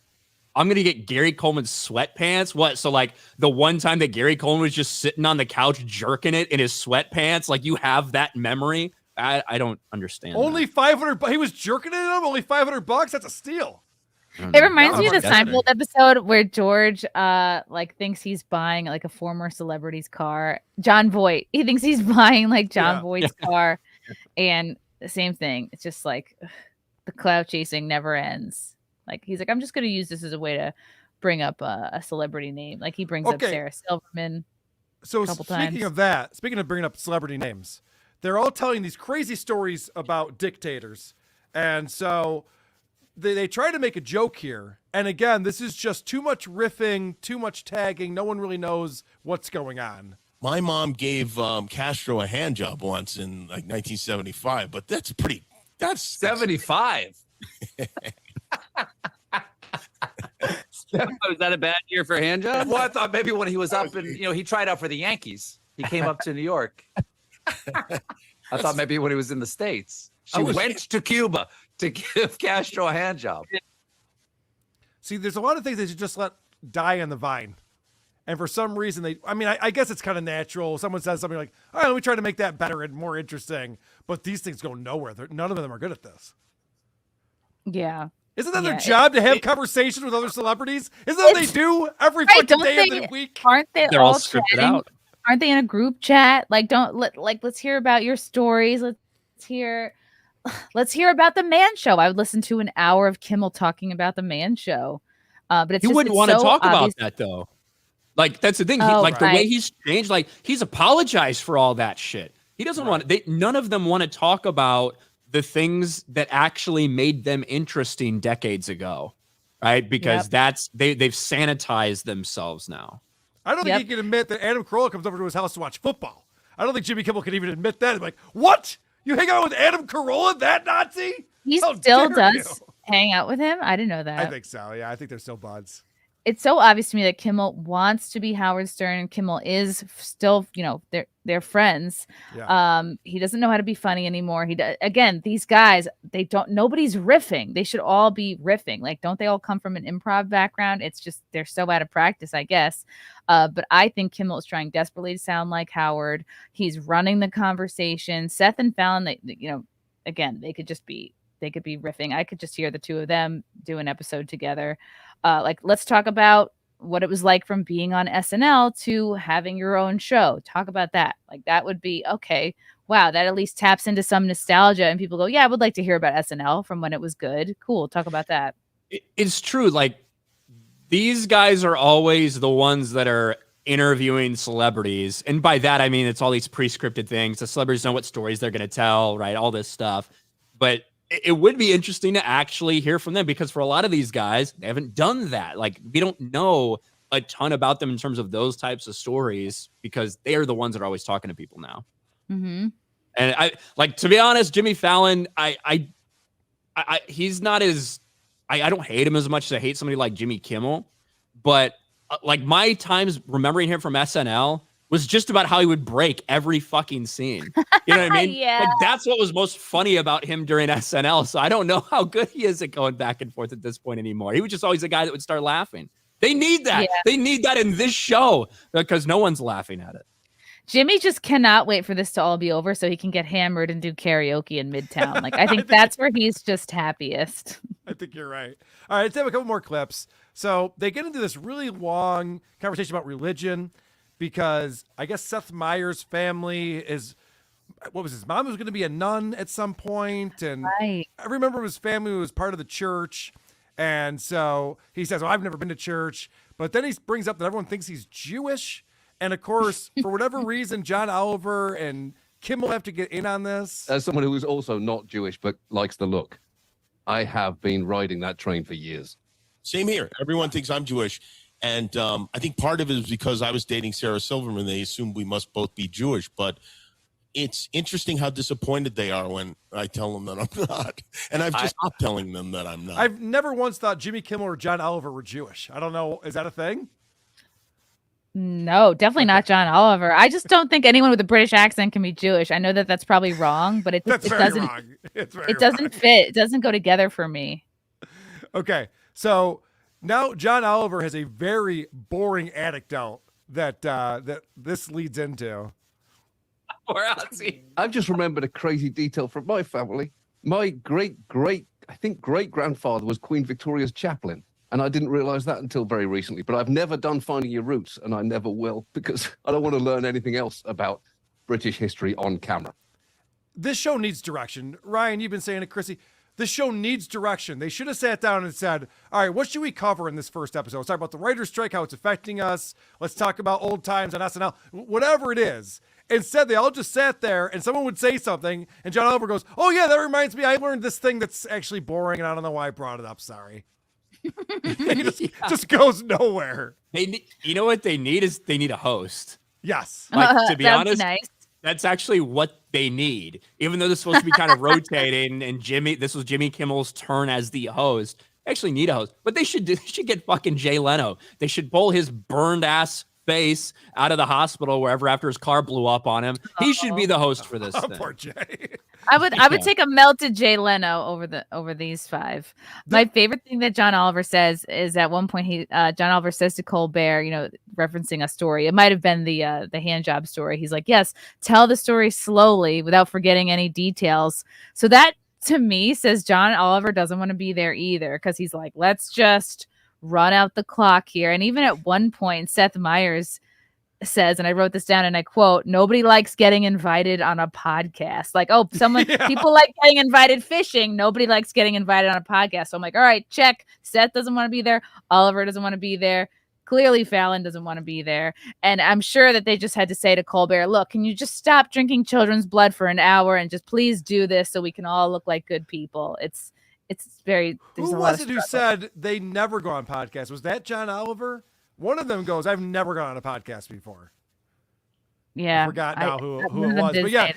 I'm gonna get Gary Coleman's sweatpants. What? So like the one time that Gary Coleman was just sitting on the couch jerking it in his sweatpants, like you have that memory. I don't understand. Only $500. He was jerking it in them. Only $500. That's a steal. It reminds me of the Seinfeld episode where George like thinks he's buying like a former celebrity's car. John Voight. He thinks he's buying like John Voight's car. And the same thing. It's just like the clout chasing never ends. Like he's like, I'm just gonna use this as a way to bring up a celebrity name. Like he brings up Sarah Silverman. So a couple speaking of bringing up celebrity names, they're all telling these crazy stories about dictators. And so they try to make a joke here. And again, this is just too much riffing, too much tagging. No one really knows what's going on. My mom gave Castro a hand job once in like 1975, but that's 75. Was that a bad year for hand job? Well, I thought maybe when he was up and he tried out for the Yankees. He came up to New York. I thought maybe when he was in the States. She went to Cuba to give Castro a hand job. See, there's a lot of things that you just let die on the vine. And for some reason, I guess it's kind of natural. Someone says something like, all right, let me try to make that better and more interesting. But these things go nowhere. None of them are good at this. Yeah. Isn't that their job to have conversations with other celebrities? Isn't that what they do every Right, fucking day of the week? Aren't they They're all scripted chatting? out. Aren't they in a group chat? Like, let's hear about your stories. Let's hear about the Man Show. I would listen to an hour of Kimmel talking about the Man Show. But it's You wouldn't want to talk about that though. Like that's the thing. The way he's changed, like he's apologized for all that shit. He doesn't want. None of them want to talk about the things that actually made them interesting decades ago, right? Because they've sanitized themselves now. I don't think he can admit that Adam Carolla comes over to his house to watch football. I don't think Jimmy Kimmel can even admit that. He's like, what? You hang out with Adam Carolla, that Nazi? He still does hang out with him. I didn't know that. I think so. Yeah, I think they're still buds. It's so obvious to me that Kimmel wants to be Howard Stern, and Kimmel is still, they're friends. Yeah. He doesn't know how to be funny anymore. Again, these guys, nobody's riffing. They should all be riffing. Like, don't they all come from an improv background? It's just they're so out of practice, I guess. But I think Kimmel is trying desperately to sound like Howard. He's running the conversation. Seth and Fallon, again, they could be riffing. I could just hear the two of them do an episode together. Let's talk about what it was like from being on SNL to having your own show. Talk about that. Like, that would be okay. Wow, that at least taps into some nostalgia, and people go, yeah, I would like to hear about SNL from when it was good. Cool, talk about that. It's true. Like, these guys are always the ones that are interviewing celebrities. And by that, I mean, it's all these pre-scripted things. The celebrities know what stories they're going to tell, right? All this stuff. But it would be interesting to actually hear from them, because for a lot of these guys, they haven't done that. Like, we don't know a ton about them in terms of those types of stories, because they are the ones that are always talking to people now. Mm-hmm. And to be honest, Jimmy Fallon, he's not as, I don't hate him as much as I hate somebody like Jimmy Kimmel, but like my times remembering him from SNL was just about how he would break every fucking scene. You know what I mean? Yeah. Like that's what was most funny about him during SNL. So I don't know how good he is at going back and forth at this point anymore. He was just always the guy that would start laughing. They need that. Yeah. They need that in this show because no one's laughing at it. Jimmy just cannot wait for this to all be over so he can get hammered and do karaoke in Midtown. Like I think that's where he's just happiest. I think you're right. All right, let's have a couple more clips. So they get into this really long conversation about religion because I guess Seth Meyer's family is, what was his mom was going to be a nun at some point, and Right. I remember his family was part of the church, and so he says, "Well, I've never been to church," but then he brings up that everyone thinks he's Jewish, and of course, for whatever reason, John Oliver and Kimmel have to get in on this. As someone who is also not Jewish but likes the look, I have been riding that train for years. Same here. Everyone thinks I'm Jewish. And I think part of it is because I was dating Sarah Silverman. They assumed we must both be Jewish. But it's interesting how disappointed they are when I tell them that I'm not. And I've just stopped telling them that I'm not. I've never once thought Jimmy Kimmel or John Oliver were Jewish. I don't know. Is that a thing? No, definitely not John Oliver. I just don't think anyone with a British accent can be Jewish. I know that that's probably wrong, but it That's very doesn't. wrong. It's very It doesn't wrong. fit. It doesn't go together for me. Okay, so now John Oliver has a very boring anecdote that that this leads into. Or Ozzy. I've just remembered a crazy detail from my family. My great-grandfather was Queen Victoria's chaplain. And I didn't realize that until very recently. But I've never done Finding Your Roots, and I never will, because I don't want to learn anything else about British history on camera. This show needs direction. Ryan, you've been saying it, Chrissy. This show needs direction. They should have sat down and said, all right, what should we cover in this first episode? Let's talk about the writer's strike, how it's affecting us. Let's talk about old times on SNL, whatever it is. Instead, they all just sat there and someone would say something, and John Oliver goes, oh, yeah, that reminds me, I learned this thing that's actually boring, and I don't know why I brought it up. Sorry. He just goes nowhere. You know what they need is they need a host. Yes. Like, to be That would honest, nice. that's actually what they need. Even though this is supposed to be kind of rotating, and this was Jimmy Kimmel's turn as the host. They actually need a host, but they should get fucking Jay Leno. They should pull his burned ass face out of the hospital wherever after his car blew up on him. He should be the host for this thing. Poor Jay. I would take a melted Jay Leno over these five. My favorite thing that John Oliver says is at one point John Oliver says to Colbert, referencing a story. It might have been the hand job story. He's like, yes, tell the story slowly without forgetting any details. So that to me says John Oliver doesn't want to be there either, because he's like, let's just run out the clock here. And even at one point, Seth Meyers says, and I wrote this down and I quote, nobody likes getting invited on a podcast. Like, oh, people like getting invited fishing. Nobody likes getting invited on a podcast. So I'm like, all right, check. Seth doesn't want to be there. Oliver doesn't want to be there. Clearly Fallon doesn't want to be there. And I'm sure that they just had to say to Colbert, look, can you just stop drinking children's blood for an hour and just please do this so we can all look like good people? It's very, there's Who a lot was of it who struggle. said they never go on podcasts? Was that John Oliver? One of them goes, I've never gone on a podcast before. Yeah. I forgot now who it one of them was. did But yeah, say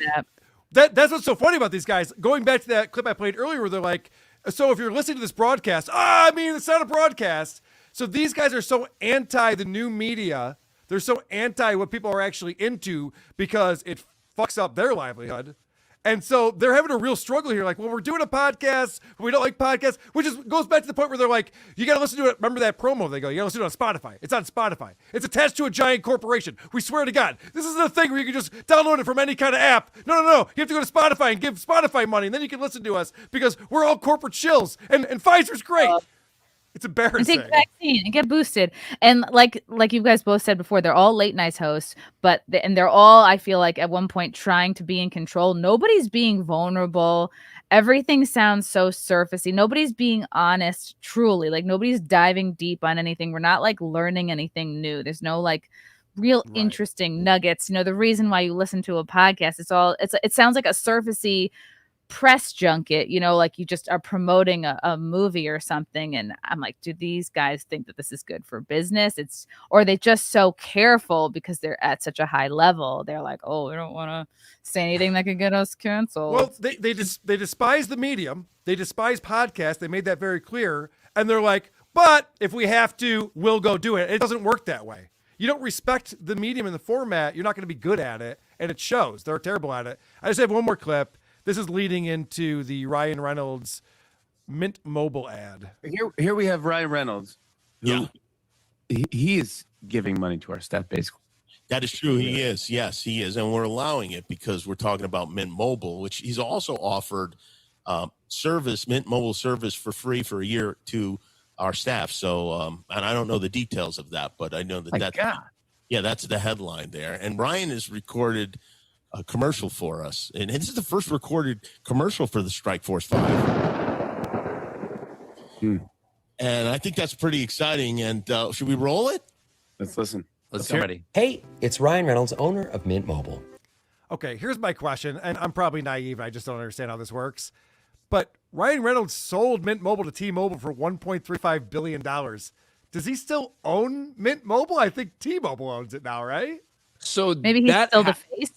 that. that's what's so funny about these guys. Going back to that clip I played earlier where they're like, so if you're listening to this broadcast, it's not a broadcast. So these guys are so anti the new media. They're so anti what people are actually into because it fucks up their livelihood. And so they're having a real struggle here. Like, well, we're doing a podcast. We don't like podcasts, which goes back to the point where they're like, you got to listen to it. Remember that promo? They go, you got to listen to it on Spotify. It's on Spotify. It's attached to a giant corporation. We swear to God. This isn't a thing where you can just download it from any kind of app. No. You have to go to Spotify and give Spotify money, and then you can listen to us because we're all corporate shills. And Pfizer's great. It's And embarrassing. take the vaccine and get boosted. And like you guys both said before, they're all late night hosts, but they're all, I feel like, at one point trying to be in control. Nobody's being vulnerable. Everything sounds so surfacey. Nobody's being honest, truly. Like nobody's diving deep on anything. We're not like learning anything new. There's no like real interesting nuggets. The reason why you listen to a podcast, it sounds like a surfacey press junket, like you just are promoting a movie or something. And I'm like, do these guys think that this is good for business? Or are they just so careful because they're at such a high level? They're like, oh, we don't want to say anything that could get us canceled. Well, they despise the medium. They despise podcasts. They made that very clear. And they're like, But if we have to, we'll go do it. It doesn't work that way. You don't respect the medium and the format, you're not going to be good at it, and it shows. They're terrible at it. I just have one more clip. This is leading into the Ryan Reynolds Mint Mobile ad. Here we have Ryan Reynolds. Yeah. He is giving money to our staff, basically. That is true. He is. Yes, he is. And we're allowing it because we're talking about Mint Mobile, which he's also offered Mint Mobile service for free for a year to our staff. So, and I don't know the details of that, but I know that that's the headline there. And Ryan has recorded a commercial for us. And this is the first recorded commercial for the Strike Force 5. And I think that's pretty exciting. And should we roll it? Let's listen. Let's get ready. Hey, it's Ryan Reynolds, owner of Mint Mobile. Okay, here's my question, and I'm probably naive. I just don't understand how this works. But Ryan Reynolds sold Mint Mobile to T-Mobile for $1.35 billion. Does he still own Mint Mobile? I think T-Mobile owns it now, right? So Maybe he's still the face.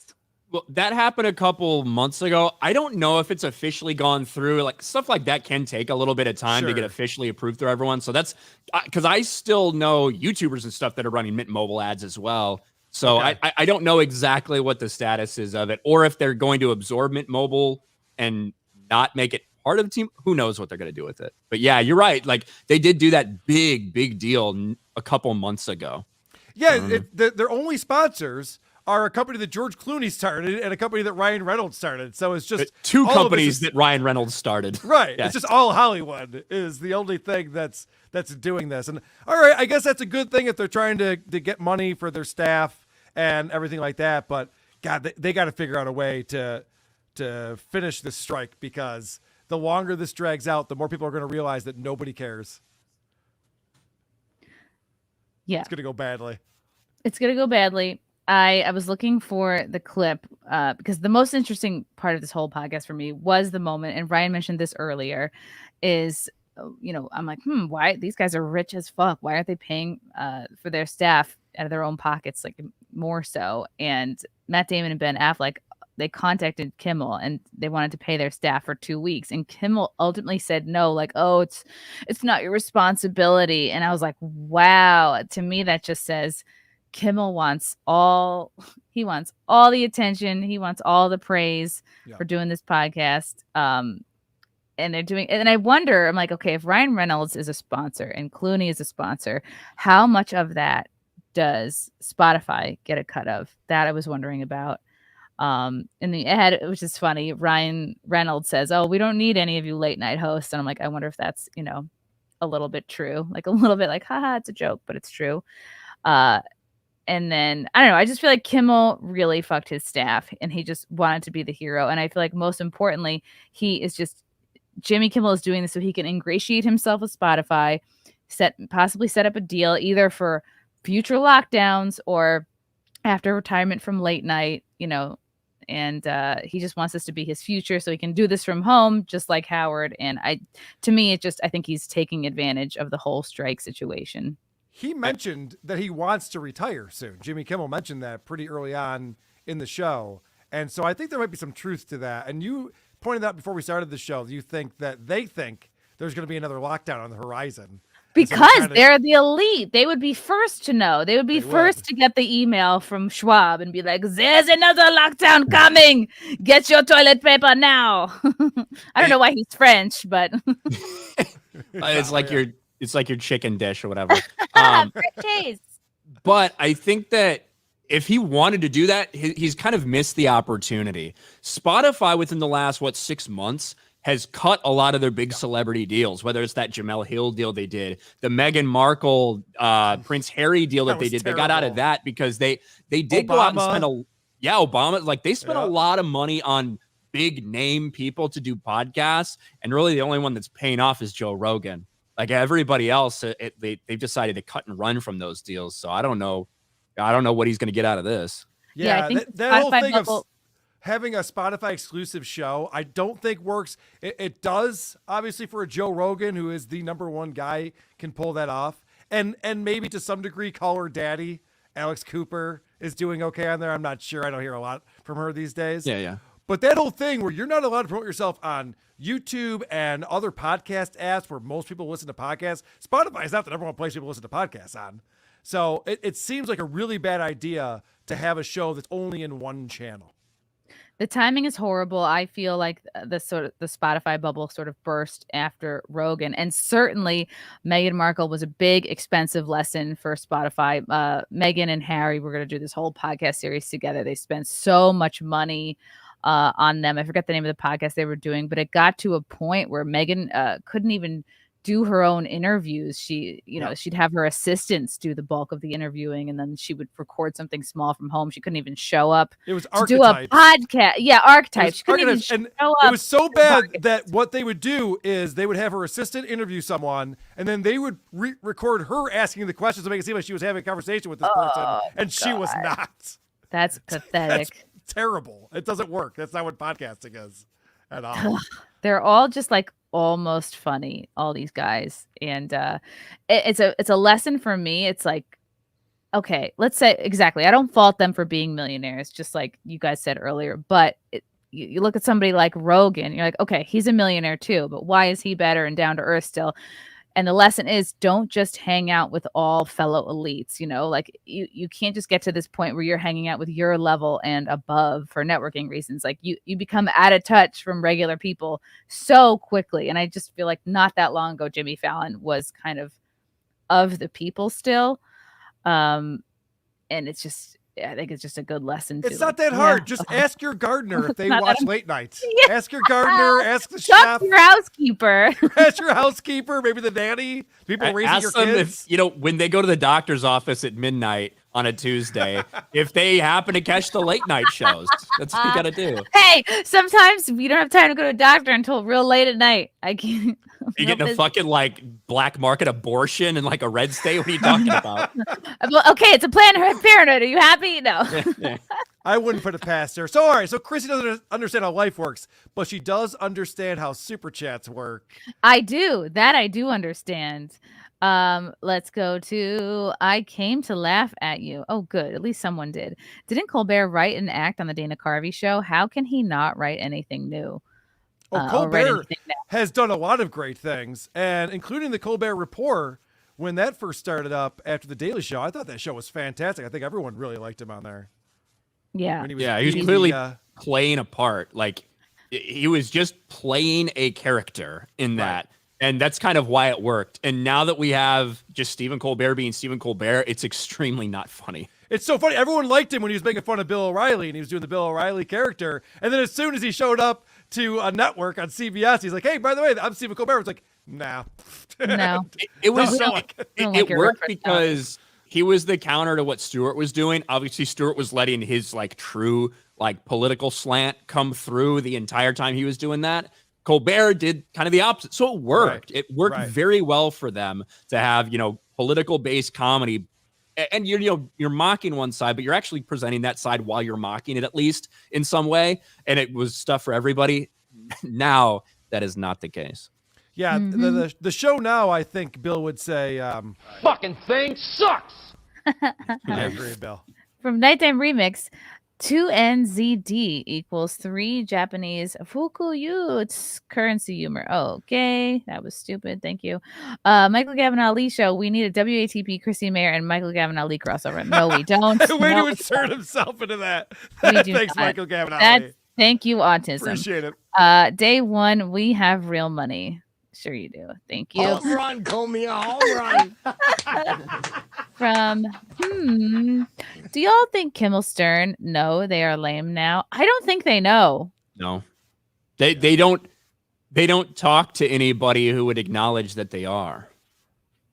Well, that happened a couple months ago. I don't know if it's officially gone through. Like stuff like that can take a little bit of time to get officially approved through everyone. So that's because I still know YouTubers and stuff that are running Mint Mobile ads as well. So I don't know exactly what the status is of it, or if they're going to absorb Mint Mobile and not make it part of the team. Who knows what they're going to do with it? But yeah, you're right. Like they did do that big deal a couple months ago. Yeah, their only sponsors are a company that George Clooney started and a company that Ryan Reynolds started. So it's just two companies that Ryan Reynolds started. Right. Yes. It's just all Hollywood is the only thing that's doing this. And all right, I guess that's a good thing if they're trying to get money for their staff and everything like that. But God, they got to figure out a way to finish this strike, because the longer this drags out, the more people are going to realize that nobody cares. Yeah. It's going to go badly. It's going to go badly. I was looking for the clip because the most interesting part of this whole podcast for me was the moment, and Ryan mentioned this earlier, is, I'm like, why? These guys are rich as fuck. Why aren't they paying for their staff out of their own pockets, like more so? And Matt Damon and Ben Affleck, they contacted Kimmel and they wanted to pay their staff for 2 weeks. And Kimmel ultimately said no, like, oh, it's not your responsibility. And I was like, wow. To me, that just says Kimmel wants all the attention. He wants all the praise for doing this podcast. And they're doing, and I wonder, I'm like, okay, if Ryan Reynolds is a sponsor and Clooney is a sponsor, how much of that does Spotify get a cut of? That I was wondering about. In the ad, which is funny, Ryan Reynolds says, oh, we don't need any of you late night hosts. And I'm like, I wonder if that's, a little bit true, like a little bit like, haha, it's a joke, but it's true. And then, I don't know, I just feel like Kimmel really fucked his staff and he just wanted to be the hero. And I feel like most importantly, Jimmy Kimmel is doing this so he can ingratiate himself with Spotify, possibly set up a deal either for future lockdowns or after retirement from late night, and he just wants this to be his future so he can do this from home, just like Howard. And I think he's taking advantage of the whole strike situation. He mentioned that he wants to retire soon. Jimmy Kimmel mentioned that pretty early on in the show. And so I think there might be some truth to that. And you pointed out before we started the show, you think that they think there's going to be another lockdown on the horizon. Because they're the elite. They would be first to know. They would be first to get the email from Schwab and be like, there's another lockdown coming. Get your toilet paper now. I don't know why he's French, but it's like your chicken dish or whatever. cheese. But I think that if he wanted to do that, he's kind of missed the opportunity. Spotify within the last 6 months has cut a lot of their big celebrity deals, whether it's that Jamel Hill deal they did, the Meghan Markle, Prince Harry deal that they did. Terrible. They got out of that because they did go out and spend Obama, like they spent a lot of money on big name people to do podcasts. And really the only one that's paying off is Joe Rogan. Like everybody else, they've decided to cut and run from those deals. So I don't know what he's going to get out of this. Yeah, I think that whole thing of having a Spotify exclusive show, I don't think works. It does, obviously, for a Joe Rogan, who is the number one guy, can pull that off. And maybe to some degree, call her daddy. Alex Cooper is doing okay on there. I'm not sure. I don't hear a lot from her these days. Yeah. But that whole thing where you're not allowed to promote yourself on YouTube and other podcast apps where most people listen to podcasts. Spotify is not the number one place people listen to podcasts on. So it seems like a really bad idea to have a show that's only in one channel. The timing is horrible. I feel like the Spotify bubble sort of burst after Rogan, and certainly Meghan Markle was a big, expensive lesson for Spotify. Meghan and Harry were going to do this whole podcast series together. They spent so much money on them. I forget the name of the podcast they were doing, but it got to a point where Meghan couldn't even do her own interviews. She'd have her assistants do the bulk of the interviewing, and then she would record something small from home. She couldn't even show up. It was to archetypes. do a podcast. Yeah, archetypes. She couldn't even Archetypes. And show it up. was so bad that what they would do is they would have her assistant interview someone, and then they would record her asking the questions to make it seem like she was having a conversation with this person, and she was not. That's pathetic. That's terrible. It doesn't work. That's not what podcasting is at all. They're all just like almost funny, all these guys, and it's a lesson for me. It's like, okay, let's say exactly. I don't fault them for being millionaires, just like you guys said earlier. But you look at somebody like Rogan, you're like, okay, he's a millionaire too, but why is he better and down to earth still? And the lesson is, don't just hang out with all fellow elites. Like you can't just get to this point where you're hanging out with your level and above for networking reasons. Like you become out of touch from regular people so quickly. And I just feel like not that long ago, Jimmy Fallon was kind of the people still. And it's just, I think it's just a good lesson. It's not that hard. Just ask your gardener if they watch late nights. Yeah. Ask your gardener. Ask the Talk chef. to your housekeeper. Ask your housekeeper. Maybe the nanny. People raising Ask your them kids. if, when they go to the doctor's office at midnight on a Tuesday, if they happen to catch the late night shows. That's what you got to do. Hey, sometimes we don't have time to go to a doctor until real late at night. I can't. You getting a fucking like black market abortion in like a red state? What are you talking about? Well, okay, it's a Planned Parenthood. Are you happy? No. I wouldn't put it past her. So, all right. So, Chrissie doesn't understand how life works, but she does understand how super chats work. I do. That I do understand. Let's go to I Came to Laugh at You. Oh, good. At least someone did. Didn't Colbert write and act on the Dana Carvey show? How can he not write anything new? Oh, Colbert has done a lot of great things, and including the Colbert Report. When that first started up after the Daily Show, I thought that show was fantastic. I think everyone really liked him on there. Yeah. When he was he was clearly playing a part. Like he was just playing a character in that. And that's kind of why it worked. And now that we have just Stephen Colbert being Stephen Colbert, it's extremely not funny. It's so funny. Everyone liked him when he was making fun of Bill O'Reilly and he was doing the Bill O'Reilly character. And then as soon as he showed up to a network on CBS, he's like, hey, by the way, I'm Stephen Colbert. It's like, nah. No. It was it worked because he was the counter to what Stewart was doing. Obviously, Stewart was letting his like true like political slant come through the entire time he was doing that. Colbert did kind of the opposite. So it worked. It worked very well for them to have, political based comedy. And you're mocking one side, but you're actually presenting that side while you're mocking it, at least in some way. And it was stuff for everybody. Now that is not the case. Yeah, the show now, I think Bill would say, fucking thing sucks. I agree, Bill. From Nighttime Remix, 2NZD equals 3 Japanese fukuyu. It's currency humor. Oh, okay. That was stupid. Thank you. Michael Gavin Ali show. We need a WATP Chrissie Mayr and Michael Gavin Ali crossover. No, we don't. Way No, to insert himself into that. We do Thanks, not. Michael Gavin Ali. Thank you, autism. Appreciate it. Day one, we have real money. Sure you do. Thank you. Home run, call me a home run. From do y'all think Kimmel Stern know they are lame now? I don't think they know. No, they don't talk to anybody who would acknowledge that they are.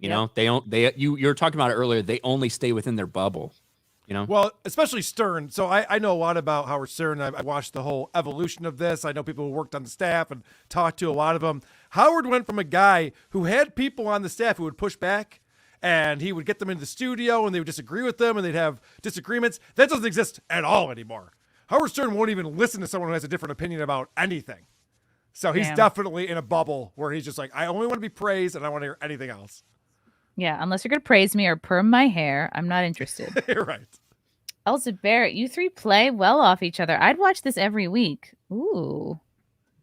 You were talking about it earlier. They only stay within their bubble. Well, especially Stern. So I know a lot about Howard Stern. I watched the whole evolution of this. I know people who worked on the staff and talked to a lot of them. Howard went from a guy who had people on the staff who would push back, and he would get them into the studio and they would disagree with them and they'd have disagreements. That doesn't exist at all anymore. Howard Stern won't even listen to someone who has a different opinion about anything. So he's definitely in a bubble where he's just like, I only want to be praised and I don't want to hear anything else. Yeah, unless you're going to praise me or perm my hair, I'm not interested. You're right. Elsa Barrett, you three play well off each other. I'd watch this every week. Ooh.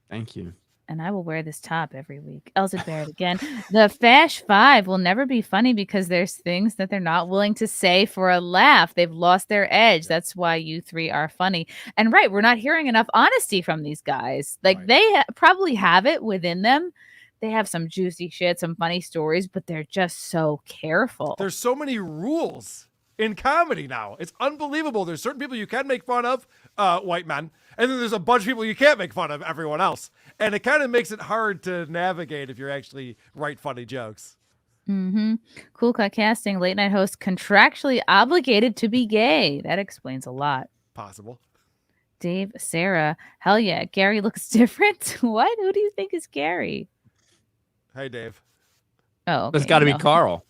Thank you. And I will wear this top every week. Elsa Barrett again. The Fash Five will never be funny because there's things that they're not willing to say for a laugh. They've lost their edge. That's why you three are funny. And right, we're not hearing enough honesty from these guys. Like they probably have it within them. They have some juicy shit, some funny stories, but they're just so careful. There's so many rules in comedy now. It's unbelievable. There's certain people you can make fun of, white men, and then there's a bunch of people you can't make fun of, everyone else. And it kind of makes it hard to navigate if you're actually write funny jokes. Mm-hmm. Cool Cut Casting, late night host contractually obligated to be gay. That explains a lot. Possible. Dave, Sarah, hell yeah. Gary looks different. What? Who do you think is Gary? Hey, Dave. Oh, okay, That's got to be Carl.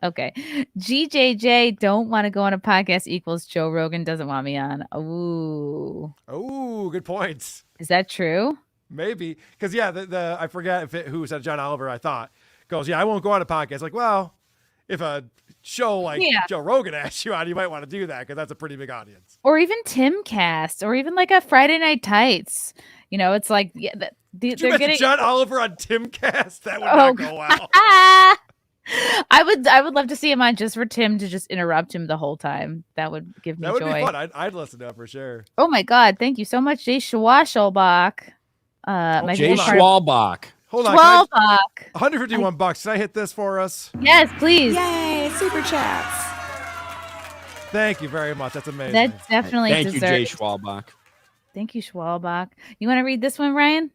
Okay. GJJ, don't want to go on a podcast equals Joe Rogan doesn't want me on. Ooh. Oh, good points. Is that true? Maybe. Because, yeah, the I forget who said John Oliver, I thought, goes, yeah, I won't go on a podcast. Like, well, if a show like Joe Rogan asks you on, you might want to do that because that's a pretty big audience. Or even Timcast, or even like a Friday Night Tights. You know, it's like they're getting John Oliver on Timcast. That would not go well. I would love to see him on just for Tim to just interrupt him the whole time. That would give me joy. That would be fun. I'd listen to it for sure. Oh my God! Thank you so much, Jay Schwalbach. Jay Schwalbach. Hold on. Schwalbach. $151. Can I hit this for us? Yes, please. Yay, super chats. Thank you very much. That's amazing. That definitely Thank you, Jay deserves. Schwalbach. Thank you, Schwalbach. You want to read this one, Ryan?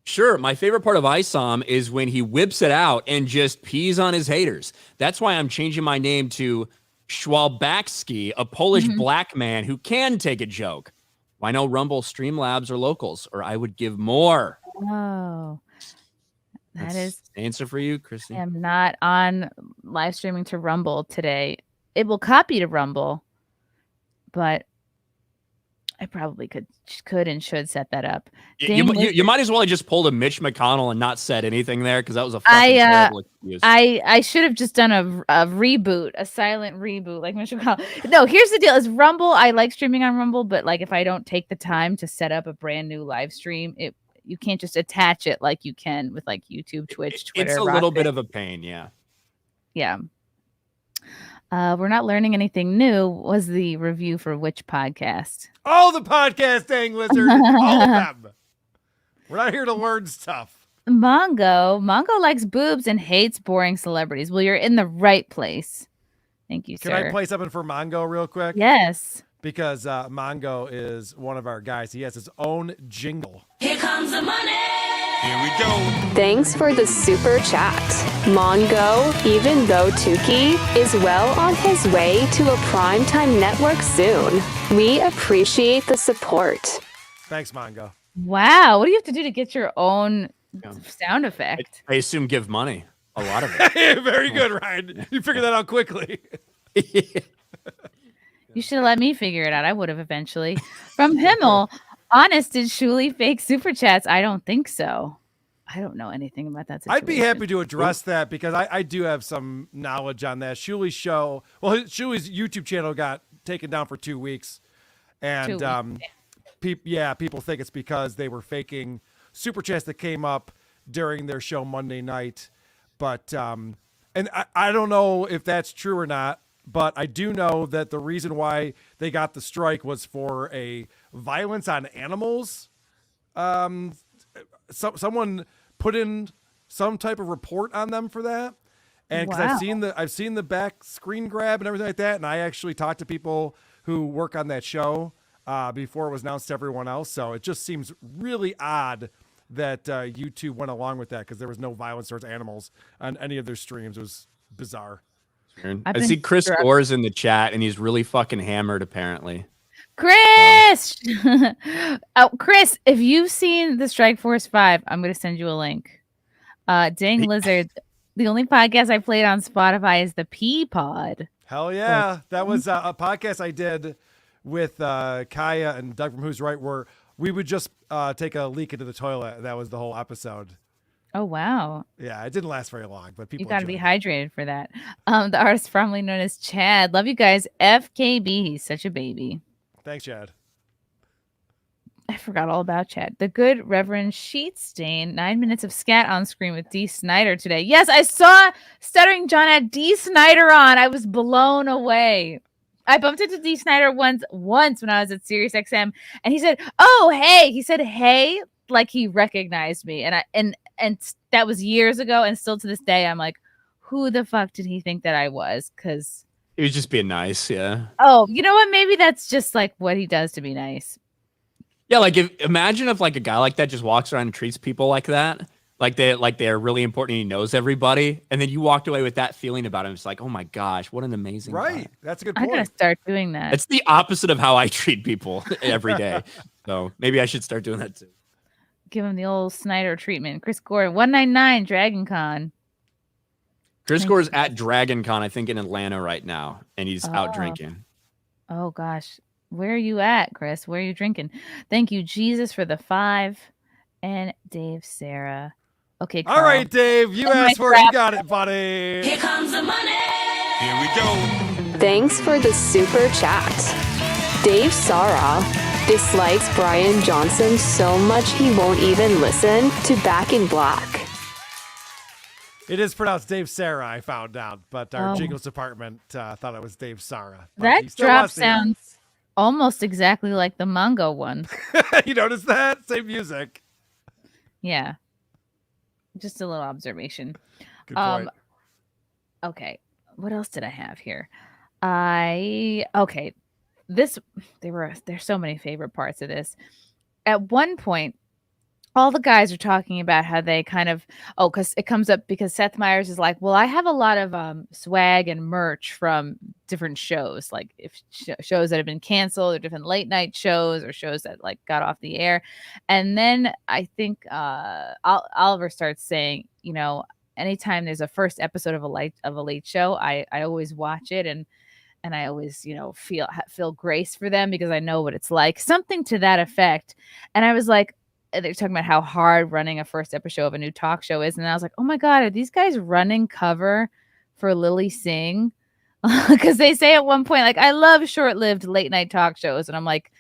Sure. My favorite part of ISOM is when he whips it out and just pees on his haters. That's why I'm changing my name to Schwalbachski, a Polish black man who can take a joke. Why no Rumble, Streamlabs, or Locals? Or I would give more. Oh. That is the answer for you, Chrissie. I am not on live streaming to Rumble today. It will copy to Rumble, but I probably could and should set that up. You might as well have just pulled a Mitch McConnell and not said anything there because that was a fucking terrible excuse. I should have just done a reboot, a silent reboot like Mitch McConnell. No, here's the deal: is Rumble. I like streaming on Rumble, but like if I don't take the time to set up a brand new live stream, you can't just attach it like you can with like YouTube, Twitch, Twitter. It's a little bit of a pain, yeah. Yeah. We're not learning anything new. Was the review for which podcast? All the podcast, dang lizard. All of them. We're not here to learn stuff. Mongo likes boobs and hates boring celebrities. Well, you're in the right place. Thank you, sir. Can I play something for Mongo real quick? Yes. Because Mongo is one of our guys. He has his own jingle. Here comes the money. Here we go. Thanks for the super chat. Mongo, even though Tukey is well on his way to a primetime network soon. We appreciate the support. Thanks, Mongo. Wow. What do you have to do to get your own sound effect? I assume give money. A lot of it. Very good, Ryan. You figured that out quickly. You should have let me figure it out. I would have eventually. From Himmel, honest, did Shuli fake super chats? I don't think so. I don't know anything about that situation. I'd be happy to address that because I do have some knowledge on that. Shuli's show, Shuli's YouTube channel got taken down for 2 weeks. And people think it's because they were faking super chats that came up during their show Monday night. But, and I don't know if that's true or not. But I do know that the reason why they got the strike was for a violence on animals. Someone put in some type of report on them for that, and because I've seen the back screen grab and everything like that, and I actually talked to people who work on that show before it was announced to everyone else. So it just seems really odd that YouTube went along with that because there was no violence towards animals on any of their streams. It was bizarre. I see Chris Gore's in the chat, and he's really fucking hammered, apparently. Chris! Chris, if you've seen the Strike Force 5, I'm going to send you a link. Dang Lizard, the only podcast I played on Spotify is the Pea Pod. Hell yeah. That was a podcast I did with Kaya and Doug from Who's Right, where we would just take a leak into the toilet. That was the whole episode. Oh, wow. Yeah, it didn't last very long, but people. You got to be hydrated for that. The artist formerly known as Chad. Love you guys. FKB. He's such a baby. Thanks, Chad. I forgot all about chat. The good Reverend Sheetstain, 9 minutes of scat on screen with D. Snyder today. Yes, I saw Stuttering John had D. Snyder on. I was blown away. I bumped into D. Snyder once when I was at Sirius XM, and he said, "Oh, hey." He said, "Hey," like he recognized me. And that was years ago, and still to this day, I'm like, who the fuck did he think that I was? Because he was just being nice, yeah. Oh, you know what? Maybe that's just like what he does to be nice. Yeah, like imagine if like a guy like that just walks around and treats people like that, like they're really important and he knows everybody, and then you walked away with that feeling about him. It's like, oh my gosh, what an amazing guy. That's a good I'm point. gonna start doing that. It's the opposite of how I treat people every day. So maybe I should start doing that too. Give him the old Snyder treatment. Chris Gore, 199 Dragon Con. Chris Gore is at Dragon Con, I think, in Atlanta right now, and he's out drinking. Oh gosh. Where are you at, Chris? Where are you drinking? Thank you, Jesus, for the 5. And Dave, Sarah. Okay, Carl. All right, Dave. You asked for it. You got it, buddy. Here comes the money. Here we go. Thanks for the super chat. Dave Sarah dislikes Brian Johnson so much he won't even listen to Back in Black. It is pronounced Dave Sarah, I found out, but our Jingles department thought it was Dave Sarah. That drop sounds almost exactly like the Mongo one. You notice that? Same music. Yeah. Just a little observation. Good point. Okay. What else did I have here? There's so many favorite parts of this. At one point, all the guys are talking about how they kind of, because it comes up because Seth Meyers is like, well, I have a lot of swag and merch from different shows, like if shows that have been canceled or different late night shows or shows that like got off the air. And then I think Oliver starts saying, you know, anytime there's a first episode of a late show, I always watch it and I always, you know, feel grace for them because I know what it's like, something to that effect. And I was like, they're talking about how hard running a first episode of a new talk show is. And I was like, oh my God, are these guys running cover for Lily Singh? Because they say at one point, like, I love short-lived late night talk shows. And I'm like,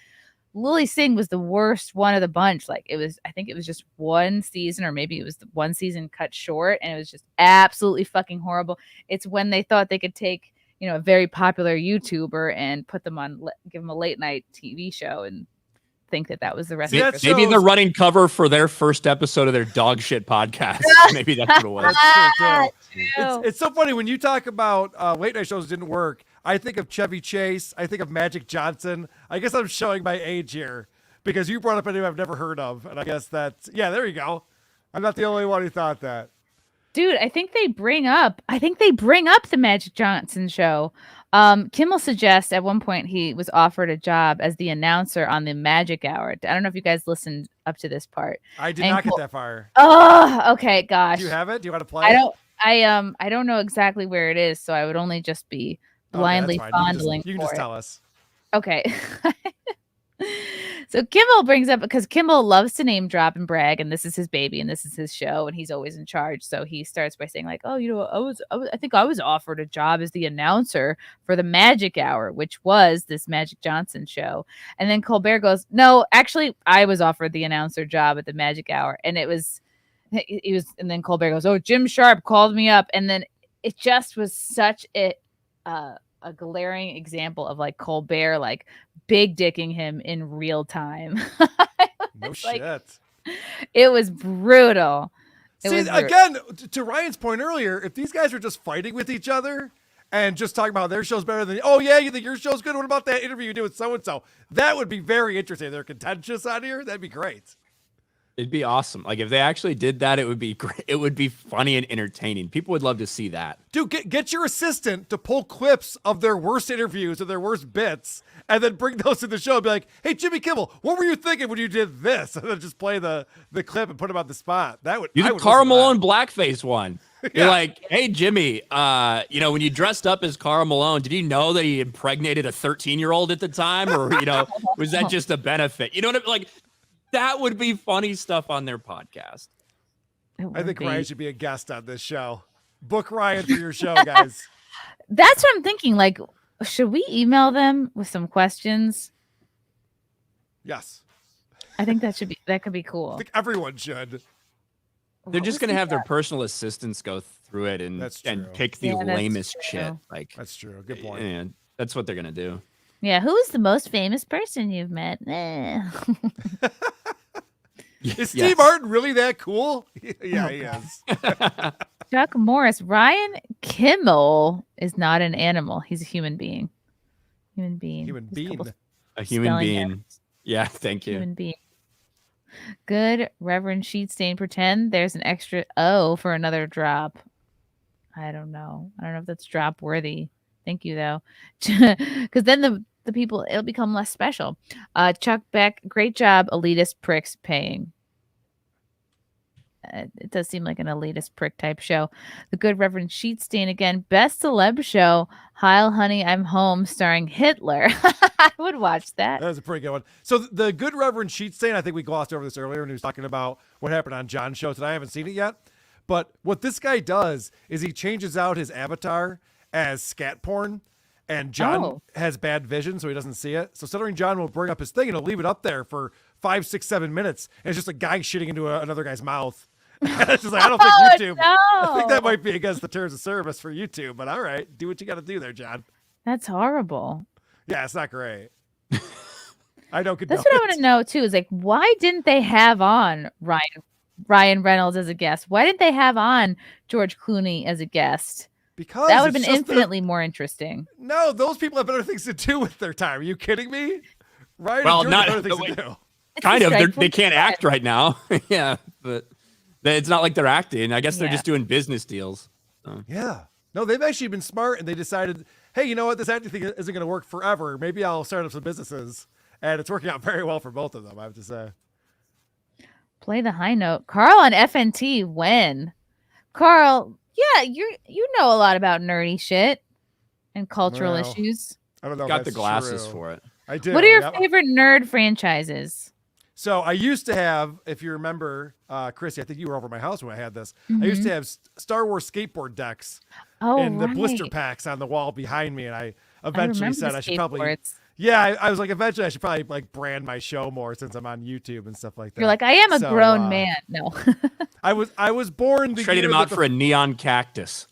Lily Singh was the worst one of the bunch. Like I think it was just one season, or maybe it was one season cut short. And it was just absolutely fucking horrible. It's when they thought they could take, you know, a very popular YouTuber and put them on, give them a late night TV show and think that was the rest of it. Maybe they're running cover for their first episode of their dog shit podcast. Maybe that's what it was. That's true. It's so funny when you talk about late night shows didn't work. I think of Chevy Chase. I think of Magic Johnson. I guess I'm showing my age here because you brought up a name I've never heard of. And I guess that's, yeah, there you go. I'm not the only one who thought that. Dude, I think they bring up the Magic Johnson show. Kimmel suggests at one point he was offered a job as the announcer on the Magic Hour. I don't know if you guys listened up to this part. I did not get that far. Oh, okay, gosh. Do you have it? Do you want to play? I don't know exactly where it is, so I would only just be blindly fondling. You can just tell us. Okay. So Kimmel brings up, because Kimmel loves to name drop and brag, and this is his baby and this is his show and he's always in charge. So he starts by saying like, oh, you know, I think I was offered a job as the announcer for the Magic Hour, which was this Magic Johnson show. And then Colbert goes, no, actually I was offered the announcer job at the Magic Hour. And and then Colbert goes, oh, Jim Sharp called me up. And then it just was such a glaring example of like Colbert like big dicking him in real time. No shit. It was brutal. Again, to Ryan's point earlier, if these guys are just fighting with each other and just talking about their show's better than, oh yeah, you think your show's good? What about that interview you did with so-and-so? That would be very interesting. If they're contentious on here. That'd be great. It'd be awesome. Like if they actually did that, it would be great. It would be funny and entertaining. People would love to see that. Dude, get your assistant to pull clips of their worst interviews or their worst bits and then bring those to the show and be like, hey, Jimmy Kimmel, what were you thinking when you did this? And then just play the clip and put him on the spot. That would do the Karl Malone blackface one. You're like, hey, Jimmy, you know, when you dressed up as Karl Malone, did you know that he impregnated a 13-year-old at the time? Or, you know, was that just a benefit? You know what I mean? Like, that would be funny stuff on their podcast. I think Ryan should be a guest on this show. Book Ryan for your show, guys. That's what I'm thinking. Like, should we email them with some questions? Yes. I think that could be cool. I think everyone should. They're just gonna have their personal assistants go through it and pick the lamest shit. Like that's true. Good point. And that's what they're gonna do. Yeah, who is the most famous person you've met? Is Steve Martin really that cool? Yeah, he is. Chuck Morris. Ryan Kimmel is not an animal. He's a human being. Human being. Human being. A human being. Yeah, thank you. Human being. Good Reverend Sheetstain. Pretend there's an extra O for another drop. I don't know. I don't know if that's drop worthy. Thank you though. Because then the people, it'll become less special. Chuck Beck, great job, elitist pricks paying. It does seem like an elitist prick type show. The Good Reverend Sheetstain again. Best celeb show, Heil Honey, I'm Home, starring Hitler. I would watch that. That was a pretty good one. So the Good Reverend Sheetstain, I think we glossed over this earlier when he was talking about what happened on John's show today. I haven't seen it yet. But what this guy does is he changes out his avatar as scat porn. And John has bad vision, so he doesn't see it. So Stuttering John will bring up his thing and he'll leave it up there for 5, 6, 7 minutes. And it's just a guy shitting into another guy's mouth. It's just like, I don't think YouTube. No. I think that might be against the terms of service for YouTube. But all right, do what you got to do there, John. That's horrible. Yeah, it's not great. I don't. That's what I want to know too. Is like, why didn't they have on Ryan Reynolds as a guest? Why didn't they have on George Clooney as a guest? Because that would have been infinitely more interesting. No, those people have better things to do with their time. Are you kidding me? Right? Well, not better things to do. Kind of. They can't act right now. Yeah, but it's not like they're acting. I guess they're just doing business deals. So. Yeah. No, they've actually been smart, and they decided, hey, you know what? This acting thing isn't going to work forever. Maybe I'll start up some businesses, and it's working out very well for both of them, I have to say. Play the high note. Carl on FNT. When? Carl... Yeah, you know a lot about nerdy shit and cultural issues. I don't know. Got the glasses for it. I do. What are your favorite nerd franchises? So I used to have, if you remember, Chrissie, I think you were over at my house when I had this. I used to have Star Wars skateboard decks and the blister packs on the wall behind me, and I eventually said I should probably. Yeah, I was like, eventually I should probably like brand my show more since I'm on YouTube and stuff like that. You're like, I am a grown man. No. I was born. Traded him out for a neon cactus.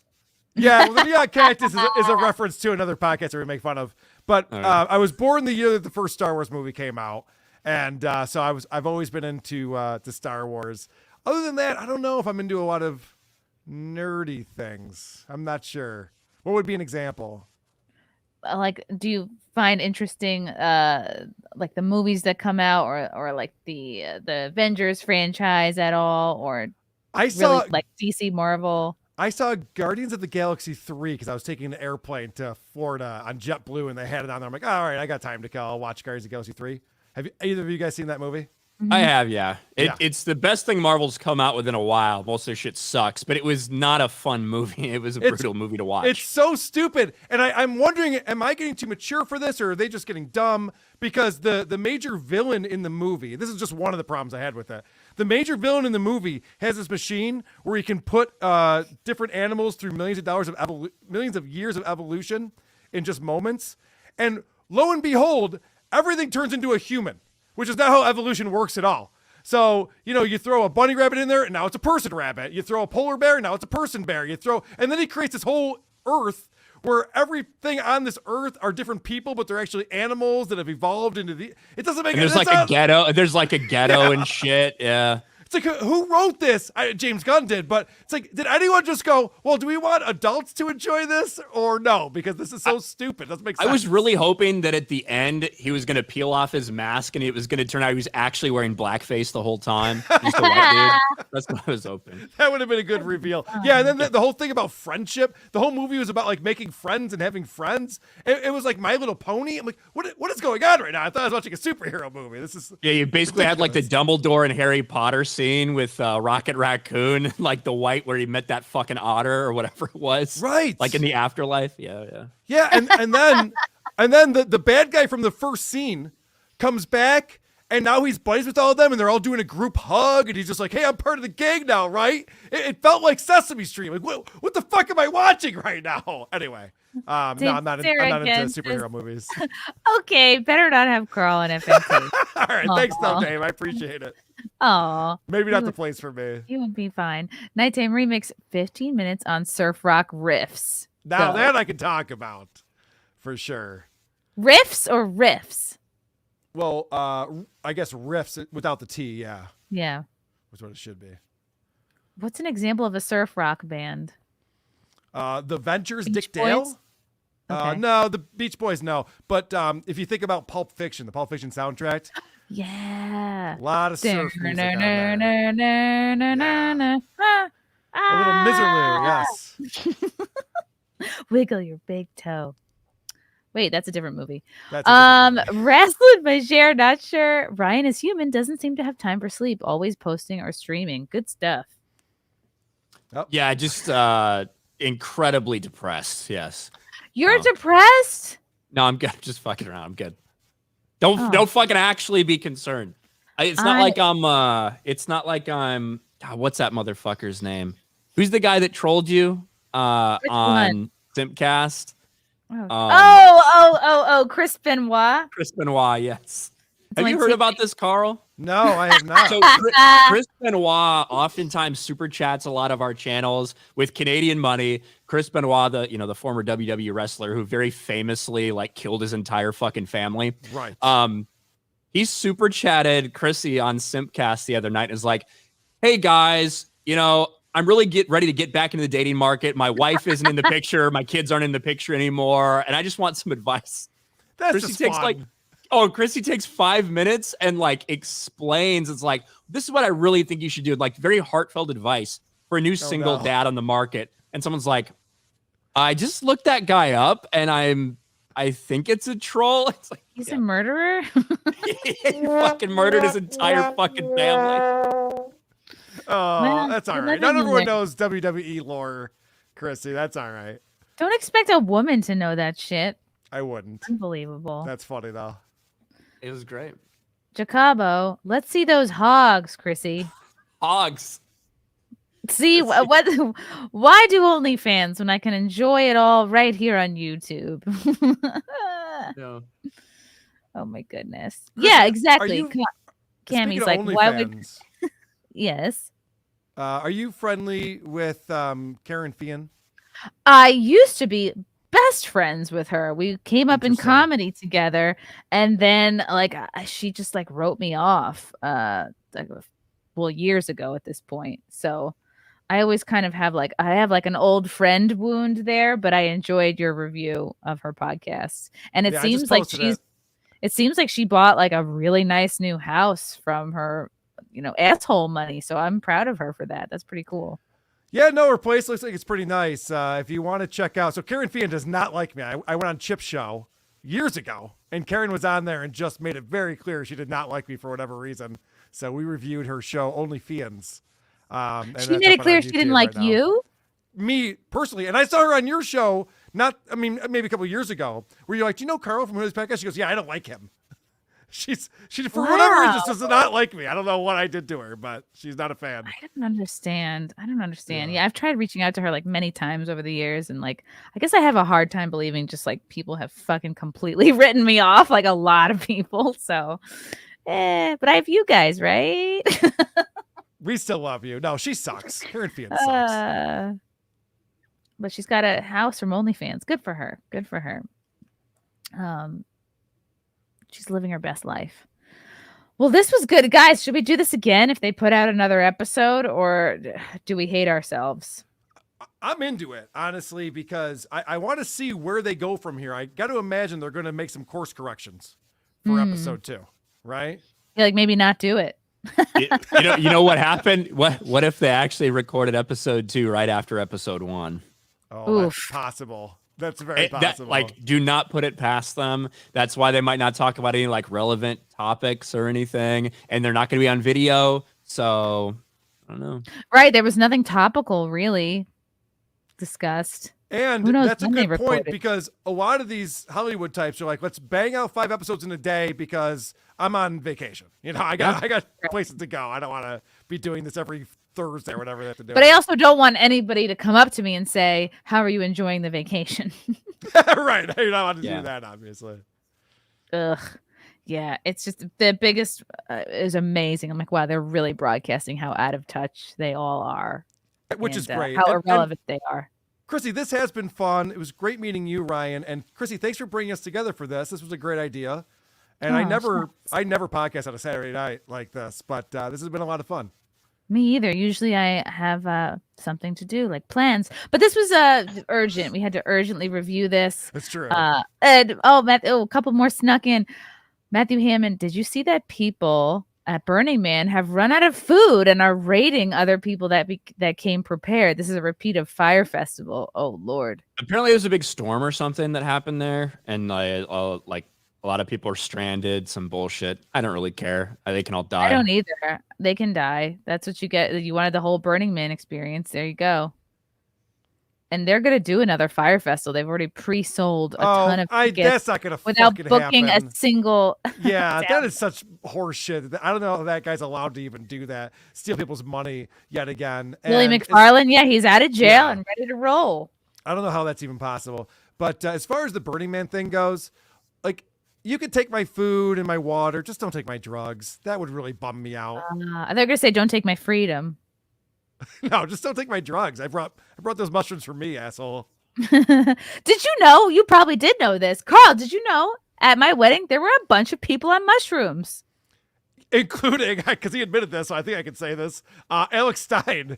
Yeah, well, the neon cactus is a reference to another podcast that we make fun of. But I was born the year that the first Star Wars movie came out, and so I've always been into to Star Wars. Other than that, I don't know if I'm into a lot of nerdy things. I'm not sure. What would be an example? Like, do you find interesting like the movies that come out or like the Avengers franchise at all, or I saw really, like DC Marvel? I saw Guardians of the Galaxy 3 because I was taking an airplane to Florida on JetBlue and they had it on there. I'm like, all right, I got time to kill. I'll watch Guardians of the Galaxy 3. Have either of you guys seen that movie? I have, yeah. It's the best thing Marvel's come out with in a while. Most of their shit sucks, but it was not a fun movie. It was a brutal movie to watch. It's so stupid. And I'm wondering, am I getting too mature for this, or are they just getting dumb? Because the major villain in the movie, this is just one of the problems I had with it. The major villain in the movie has this machine where he can put different animals through millions of years of evolution in just moments. And lo and behold, everything turns into a human, which is not how evolution works at all. So, you throw a bunny rabbit in there, and now it's a person rabbit. You throw a polar bear, now it's a person bear. And then he creates this whole earth where everything on this earth are different people, but they're actually animals that have evolved into it doesn't make any sense. There's like a ghetto and shit. Yeah. It's like, who wrote this? James Gunn did, but it's like, did anyone just go, well, do we want adults to enjoy this or no? Because this is so stupid. It doesn't make sense. I was really hoping that at the end, he was going to peel off his mask and it was going to turn out he was actually wearing blackface the whole time. Just a white dude. That's what I was hoping. That would have been a good reveal. Yeah, and then the whole thing about friendship, the whole movie was about like making friends and having friends. It was like My Little Pony. I'm like, what is going on right now? I thought I was watching a superhero movie. This is you basically had like the Dumbledore and Harry Potter scene with Rocket Raccoon, like the white where he met that fucking otter or whatever it was. Right. Like in the afterlife. Yeah. Yeah, and then the bad guy from the first scene comes back and now he's buddies with all of them and they're all doing a group hug and he's just like, hey, I'm part of the gang now, right? It felt like Sesame Street. Like, what the fuck am I watching right now? Anyway, No, I'm not into superhero movies. Okay, better not have Carl and FNT. All right, thanks though, Dave. I appreciate it. Oh, maybe not the place for me. You would be fine. Nighttime remix, 15 minutes on surf rock riffs. Now that I can talk about, for sure. Riffs or riffs? Well, I guess riffs without the T. Yeah. Yeah. That's what it should be. What's an example of a surf rock band? The Ventures, Beach Dick Dale. Boys? Okay. No, the Beach Boys, no. But if you think about Pulp Fiction, the Pulp Fiction soundtrack. Yeah. A lot of surf music on there. A little miserloo, yes. Wiggle your big toe. Wait, that's a different movie. Wrestling by Cher, not sure. Ryan is human, doesn't seem to have time for sleep, always posting or streaming. Good stuff. Oh. Yeah, just incredibly depressed. Yes. You're depressed? No, I'm good. Just fucking around. I'm good. Don't fucking actually be concerned. It's not like I'm. God, what's that motherfucker's name? Who's the guy that trolled you on Simpcast? Chris Benoit. Chris Benoit, yes. Have you heard about this, Carl? No, I have not. So Chris Benoit oftentimes super chats a lot of our channels with Canadian money. Chris Benoit, the former WWE wrestler who very famously killed his entire fucking family. Right. He super chatted Chrissie on Simpcast the other night and is like, "Hey guys, I'm really ready to get back into the dating market. My wife isn't in the picture. My kids aren't in the picture anymore. And I just want some advice." Chrissie takes 5 minutes and explains. It's like, this is what I really think you should do. Very heartfelt advice for a new single dad on the market. And someone's like, I just looked that guy up and I think it's a troll. It's like, he's a murderer. He fucking murdered his entire fucking family. Oh, that's all right. Not everyone knows WWE lore, Chrissie. That's all right. Don't expect a woman to know that shit. I wouldn't. Unbelievable. That's funny, though. It was great. Jacobo, let's see those hogs, Chrissie. Hogs. See, why do OnlyFans when I can enjoy it all right here on YouTube? No. Oh, my goodness. Chrissie, yeah, exactly. Cammy's like, why would... Yes. Are you friendly with Karen Fian? I used to be best friends with her. We came up in comedy together, and then she just wrote me off years ago at this point. So I always kind of have I have an old friend wound there, but I enjoyed your review of her podcast. And it seems like she bought a really nice new house from her asshole money. So I'm proud of her for that. That's pretty cool. Yeah, no, her place looks like it's pretty nice. If you want to check out, so Karen Fian does not like me. I went on Chip's show years ago, and Karen was on there and just made it very clear she did not like me for whatever reason. So we reviewed her show, Only Fians. She made it clear she didn't like you? Me personally, and I saw her on your show. Maybe a couple of years ago, where you're like, "Do you know Carl from his podcast?" She goes, "Yeah, I don't like him." She for whatever reason does not like me. I don't know what I did to her, but she's not a fan. I don't understand. Yeah, I've tried reaching out to her many times over the years, and I guess I have a hard time believing just people have fucking completely written me off, a lot of people. So, but I have you guys, right? We still love you. No, she sucks. Karen Fian sucks. But she's got a house from OnlyFans. Good for her. She's living her best life. Well, this was good. Guys, should we do this again if they put out another episode, or do we hate ourselves? I'm into it, honestly, because I want to see where they go from here. I got to imagine they're going to make some course corrections for episode 2, right? Yeah, maybe not do it. You know what happened? What if they actually recorded episode 2 right after episode 1? Oh, that's possible. That's very possible. Do not put it past them. That's why they might not talk about any relevant topics or anything, and they're not going to be on video. So I don't know. Right, there was nothing topical really discussed. And that's a good point, because a lot of these Hollywood types are like, let's bang out 5 episodes in a day because I'm on vacation. I got places to go. I don't want to be doing this every Thursday or whatever they have to do. But I also don't want anybody to come up to me and say, "How are you enjoying the vacation?" Right. You're not allowed to do that, obviously. Ugh. Yeah, it's just the biggest is amazing. I'm like, wow, they're really broadcasting how out of touch they all are. Which is great. How irrelevant they are. Chrissy, this has been fun. It was great meeting you, Ryan. And Chrissy, thanks for bringing us together for this. This was a great idea. And I never podcast on a Saturday night like this, but this has been a lot of fun. Me either. Usually I have something to do, like plans. But this was urgent. We had to urgently review this. That's true. A couple more snuck in. Matthew Hammond, did you see that people at Burning Man have run out of food and are raiding other people that came prepared? This is a repeat of Fire Festival. Oh, Lord. Apparently, there's a big storm or something that happened there, and like a lot of people are stranded. Some bullshit. I don't really care. They can all die. I don't either. They can die. That's what you get. You wanted the whole Burning Man experience. There you go. And they're gonna do another Fire Festival. They've already pre-sold a ton of tickets. That's not gonna without fucking booking happen. a single. Yeah, that is such horse shit. I don't know how that guy's allowed to even do that. Steal people's money yet again. Willie McFarlane, yeah, he's out of jail and ready to roll. I don't know how that's even possible. But as far as the Burning Man thing goes, like, you could take my food and my water, just don't take my drugs. That would really bum me out. They're gonna say, "Don't take my freedom." No, just don't take my drugs. I brought those mushrooms for me, asshole. Did you know? You probably did know this, Carl. Did you know at my wedding there were a bunch of people on mushrooms, including, because he admitted this, so I think I can say this, Alex Stein.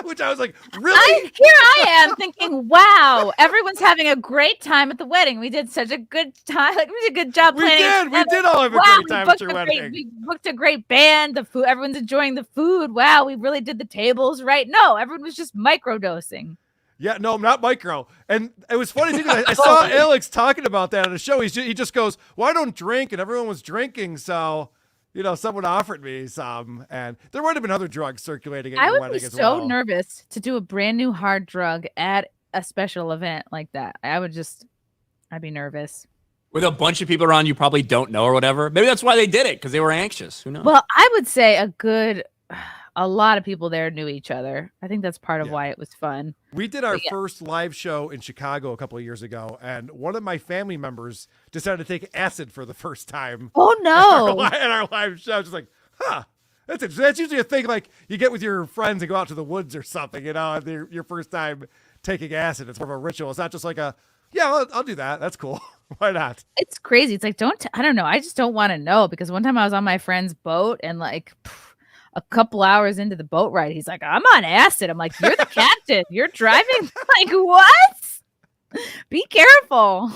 Which I was like, really? Here I am thinking, wow, everyone's having a great time at the wedding. We did such a good time. Like, we did a good job planning. We did all have a great time at your wedding. We booked a great band. The food, everyone's enjoying the food. Wow, we really did the tables right. No, everyone was just microdosing. Yeah, no, not micro. And it was funny too. I saw Alex talking about that on a show. He just goes, "Well, I don't drink," and everyone was drinking, so. Someone offered me some, and there might have been other drugs circulating at your wedding as well. I would be so nervous to do a brand new hard drug at a special event like that. I'd be nervous. With a bunch of people around you probably don't know or whatever. Maybe that's why they did it, because they were anxious. Who knows? Well, I would say a lot of people there knew each other. I think that's part of why it was fun. We did our first live show in Chicago a couple of years ago, and one of my family members decided to take acid for the first time. Oh, no. At our live show. Just like, that's usually a thing like you get with your friends and go out to the woods or something, your first time taking acid. It's more of a ritual. It's not just like I'll do that. That's cool. Why not? It's crazy. It's like, I don't know. I just don't want to know, because one time I was on my friend's boat and a couple hours into the boat ride, he's like, "I'm on acid." I'm like, "You're the captain. You're driving." Like, what? Be careful.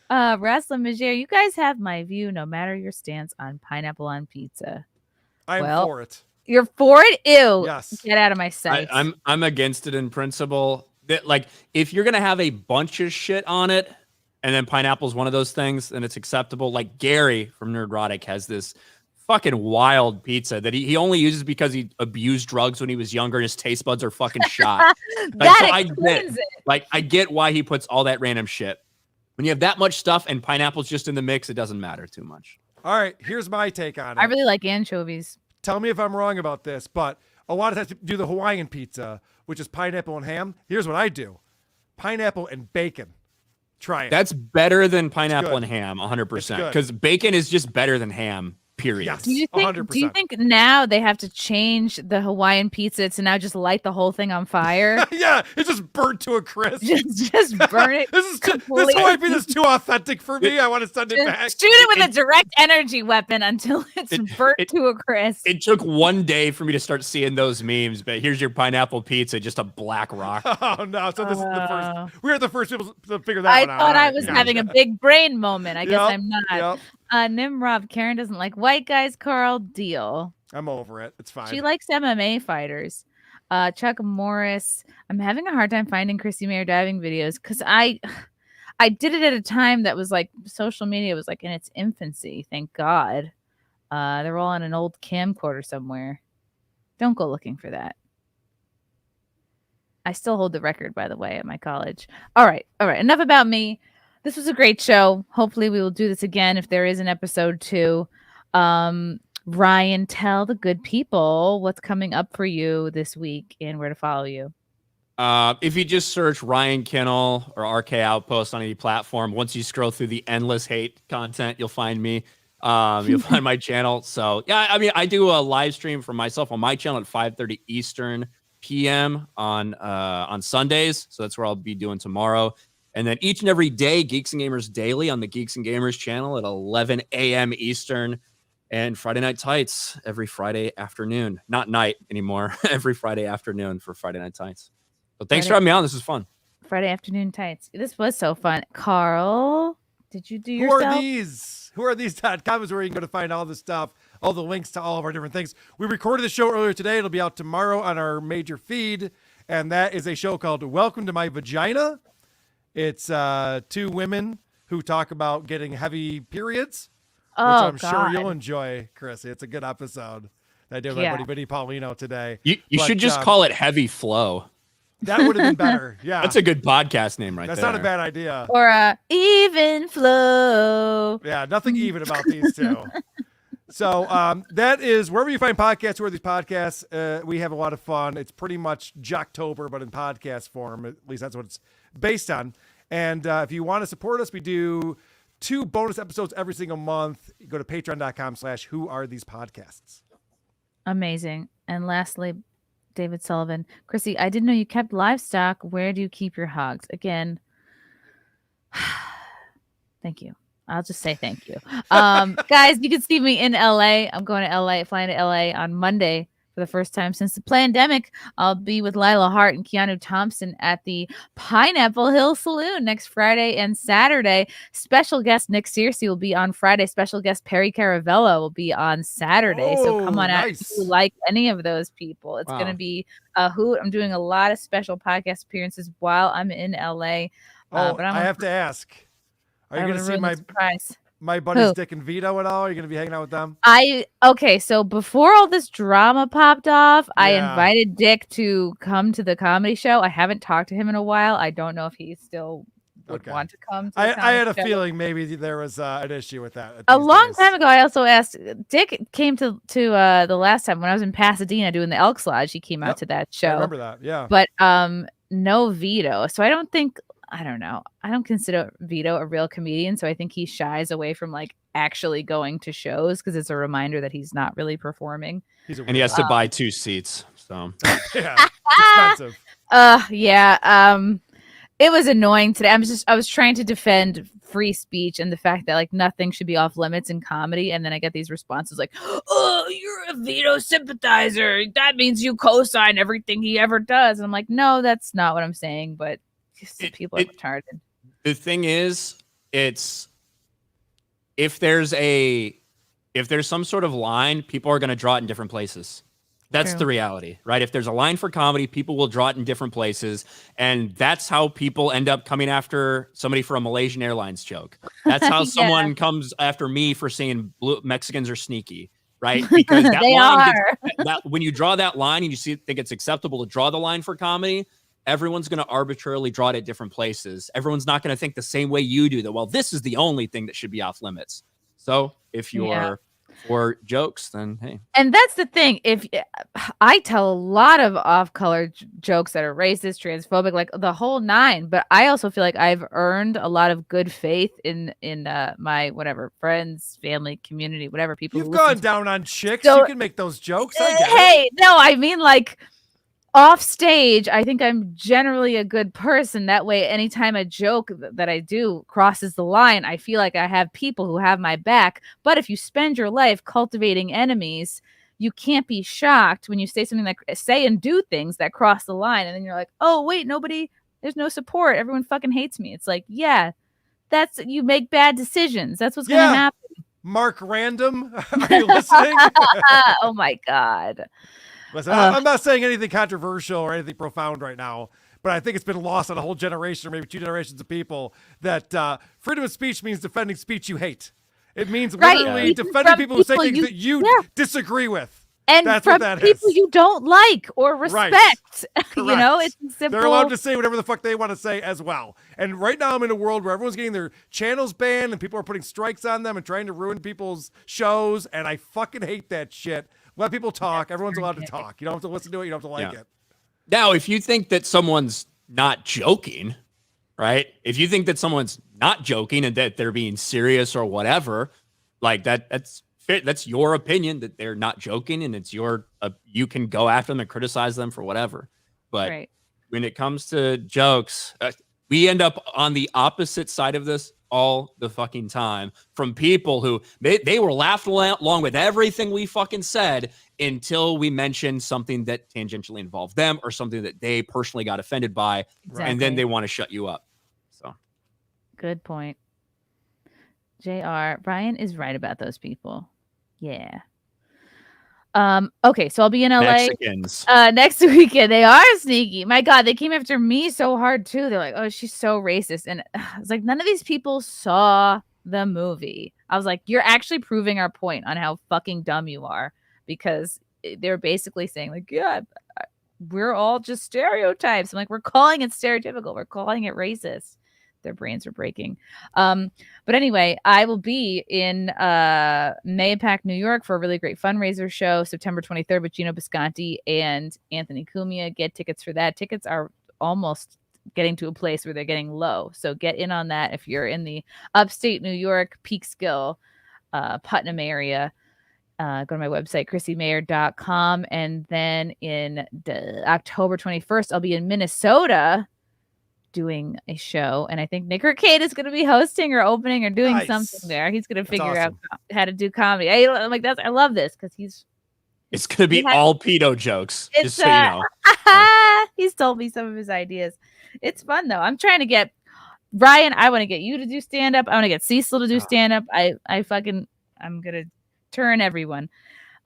Rasla Majere, you guys have my view no matter your stance on pineapple on pizza. I'm for it. You're for it? Ew. Yes. Get out of my sight. I'm against it in principle. Like, if you're going to have a bunch of shit on it, and then pineapple's one of those things, then it's acceptable. Like Gary from Nerdrotic has this fucking wild pizza that he only uses because he abused drugs when he was younger and his taste buds are fucking shot. I get why he puts all that random shit. When you have that much stuff and pineapple's just in the mix, it doesn't matter too much. All right, here's my take on it. I really like anchovies. Tell me if I'm wrong about this, but a lot of times people do the Hawaiian pizza, which is pineapple and ham. Here's what I do. Pineapple and bacon. Try it. That's better than pineapple and ham, 100%. Because bacon is just better than ham. Period. Yes, do you 100%. think now they have to change the Hawaiian pizza to now just light the whole thing on fire? Yeah, it's just burnt to a crisp. just burn it. This Hawaiian pizza is too authentic for me. I want to send it back. Shoot it with a direct energy weapon until it's burnt to a crisp. It took one day for me to start seeing those memes, but here's your pineapple pizza, just a black rock. Oh no! So this is the first. We're the first people to figure that one out. I thought I was having a big brain moment. I guess I'm not. Yep. Nimrod, Karen doesn't like white guys. Carl, deal. I'm over it. It's fine. She likes MMA fighters. Chuck Morris. I'm having a hard time finding Chrissie Mayr diving videos because I did it at a time that was like social media was like in its infancy. Thank God. They're all on an old camcorder somewhere. Don't go looking for that. I still hold the record, by the way, at my college. All right. Enough about me. This was a great show. Hopefully we will do this again if there is an episode 2. Ryan, tell the good people what's coming up for you this week and where to follow you. If you just search Ryan Kinnell or RK Outpost on any platform, once you scroll through the endless hate content, you'll find me. You'll find my channel. So yeah, I mean, I do a live stream for myself on my channel at 5:30 Eastern PM on Sundays. So that's where I'll be doing tomorrow. And then each and every day, Geeks and Gamers Daily on the Geeks and Gamers channel at 11 a.m. Eastern. And Friday Night Tights every Friday afternoon. Not night anymore. Every Friday afternoon for Friday Night Tights. But thanks for having me on. This was fun. Friday afternoon tights. This was so fun. Carl, did you do Who yourself? are these? Who are these.com is where you can go to find all the stuff, all the links to all of our different things. We recorded the show earlier today. It'll be out tomorrow on our major feed. And that is a show called Welcome to My Vagina. It's two women who talk about getting heavy periods, which I'm sure you'll enjoy, Chrissie. It's a good episode that I did with my buddy Vinny Paulino today. You should just call it Heavy Flow. That would have been better. Yeah. That's a good podcast name right there. That's not a bad idea. Or Even Flow. Yeah, nothing even about these two. So that is wherever you find podcasts, where these podcasts, we have a lot of fun. It's pretty much Jocktober, but in podcast form. At least that's what it's based on. And if you want to support us, we do 2 bonus episodes every single month. You go to patreon.com/whoarethespodcasts. Amazing. And lastly, David Sullivan. Chrissie, I didn't know you kept livestock. Where do you keep your hogs? Again, thank you. I'll just say thank you. Guys, you can see me in LA. I'm going to LA, flying to LA on Monday for the first time since the pandemic. I'll be with Lila Hart and Keanu Thompson at the Pineapple Hill Saloon next Friday and Saturday. Special guest Nick Searcy will be on Friday. Special guest Perry Caravello will be on Saturday. So come on out if you like any of those people. It's going to be a hoot. I'm doing a lot of special podcast appearances while I'm in LA. But I have to ask, are you going to see my buddies Dick and Vito at all? Are you going to be hanging out with them? Okay, so before all this drama popped off, I invited Dick to come to the comedy show. I haven't talked to him in a while. I don't know if he still would want to come to the I had a show. feeling maybe there was an issue with that. A long time ago, I also asked Dick came to the last time when I was in Pasadena doing the Elks Lodge. He came out to that show. I remember that, yeah. But no Vito. So I don't know. I don't consider Vito a real comedian, so I think he shies away from like actually going to shows because it's a reminder that he's not really performing. And he has to buy 2 seats. So yeah, it's expensive. It was annoying today. I was trying to defend free speech and the fact that like nothing should be off limits in comedy, and then I get these responses like, "Oh, you're a Vito sympathizer. That means you co-sign everything he ever does." And I'm like, no, that's not what I'm saying, but people are retarded. The thing is, it's if there's some sort of line, people are going to draw it in different places. That's the reality, right? If there's a line for comedy, people will draw it in different places. And that's how people end up coming after somebody for a Malaysian Airlines joke. That's how someone comes after me for saying Mexicans are sneaky, right? Because that line when you draw that line and you think it's acceptable to draw the line for comedy, everyone's going to arbitrarily draw it at different places. Everyone's not going to think the same way you do that, well, this is the only thing that should be off limits. So if you are for jokes, then hey. And that's the thing. If I tell a lot of off-color jokes that are racist, transphobic, like the whole 9, but I also feel like I've earned a lot of good faith in my whatever friends, family, community, whatever people. You've gone down on chicks. So, you can make those jokes. I get it. No, I mean like off stage, I think I'm generally a good person. That way, anytime a joke that I do crosses the line, I feel like I have people who have my back. But if you spend your life cultivating enemies, you can't be shocked when you say something say and do things that cross the line. And then you're like, oh, wait, there's no support. Everyone fucking hates me. It's like, yeah, you make bad decisions. That's what's going to happen. Mark Random, are you listening? Oh my God. Listen, I'm not saying anything controversial or anything profound right now, but I think it's been lost on a whole generation or maybe 2 generations of people that freedom of speech means defending speech you hate. It means literally defending people who say things that you disagree with. And That's from what that people is. you don't like or respect. You know, Correct. it's simple. They're allowed to say whatever the fuck they want to say as well. And right now I'm in a world where everyone's getting their channels banned and people are putting strikes on them and trying to ruin people's shows. And I fucking hate that shit. Let people talk. Everyone's allowed to talk. You don't have to listen to it. You don't have to like it. Now, if you think that someone's not joking, right? If you think that someone's not joking and that they're being serious or whatever, like that's your opinion that they're not joking, and it's your you can go after them and criticize them for whatever. But when it comes to jokes, we end up on the opposite side of this all the fucking time from people who they were laughing along with everything we fucking said until we mentioned something that tangentially involved them or something that they personally got offended by. And then they want to shut you up. So good point. JR, Brian is right about those people. Yeah. Okay, so I'll be in LA Mexicans. Next weekend. They are sneaky. My God, they came after me so hard too. They're like, "Oh, she's so racist," and it's like none of these people saw the movie. I was like, "You're actually proving our point on how fucking dumb you are," because they're basically saying like, "Yeah, we're all just stereotypes." I'm like, "We're calling it stereotypical. We're calling it racist." Their brains are breaking. But anyway, I will be in Mayr, New York for a really great fundraiser show September 23rd with Gino Bisconti and Anthony Cumia. Get tickets for that. Tickets are almost getting to a place where they're getting low. So get in on that if you're in the upstate New York, Peekskill, Putnam area. Go to my website, ChrissieMayr.com. And then in October 21st, I'll be in Minnesota doing a show, and I think Nick Arcade is going to be hosting or opening or doing something there. He's going to figure out how to do comedy. I'm like, I love this because it's going to be all pedo jokes. Just so you know. He's told me some of his ideas. It's fun though. I'm trying to get Ryan. I want to get you to do stand up. I want to get Cecil to do stand up. I'm going to turn everyone.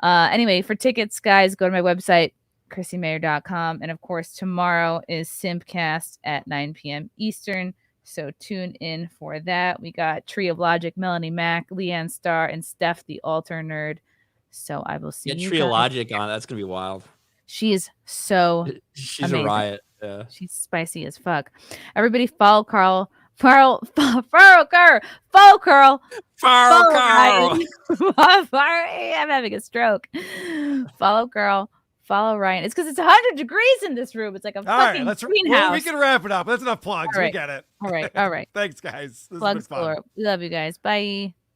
Anyway, for tickets, guys, go to my website, ChrissieMayr.com. And of course, tomorrow is Simpcast at 9 p.m. Eastern. So tune in for that. We got Tree of Logic, Melanie Mack, Leanne Starr, and Steph, the Alter Nerd. So I will see you. Tree of Logic on. That's going to be wild. She is so She's amazing. A riot. Yeah. She's spicy as fuck. Everybody follow Carl. Follow Carl. I'm having a stroke. Follow Carl. Follow Ryan. It's because it's 100 degrees in this room. It's like a fucking greenhouse. We can wrap it up. That's enough plugs. Right. We get it. All right. Thanks, guys. This Plugs has been fun. galore. We love you guys. Bye.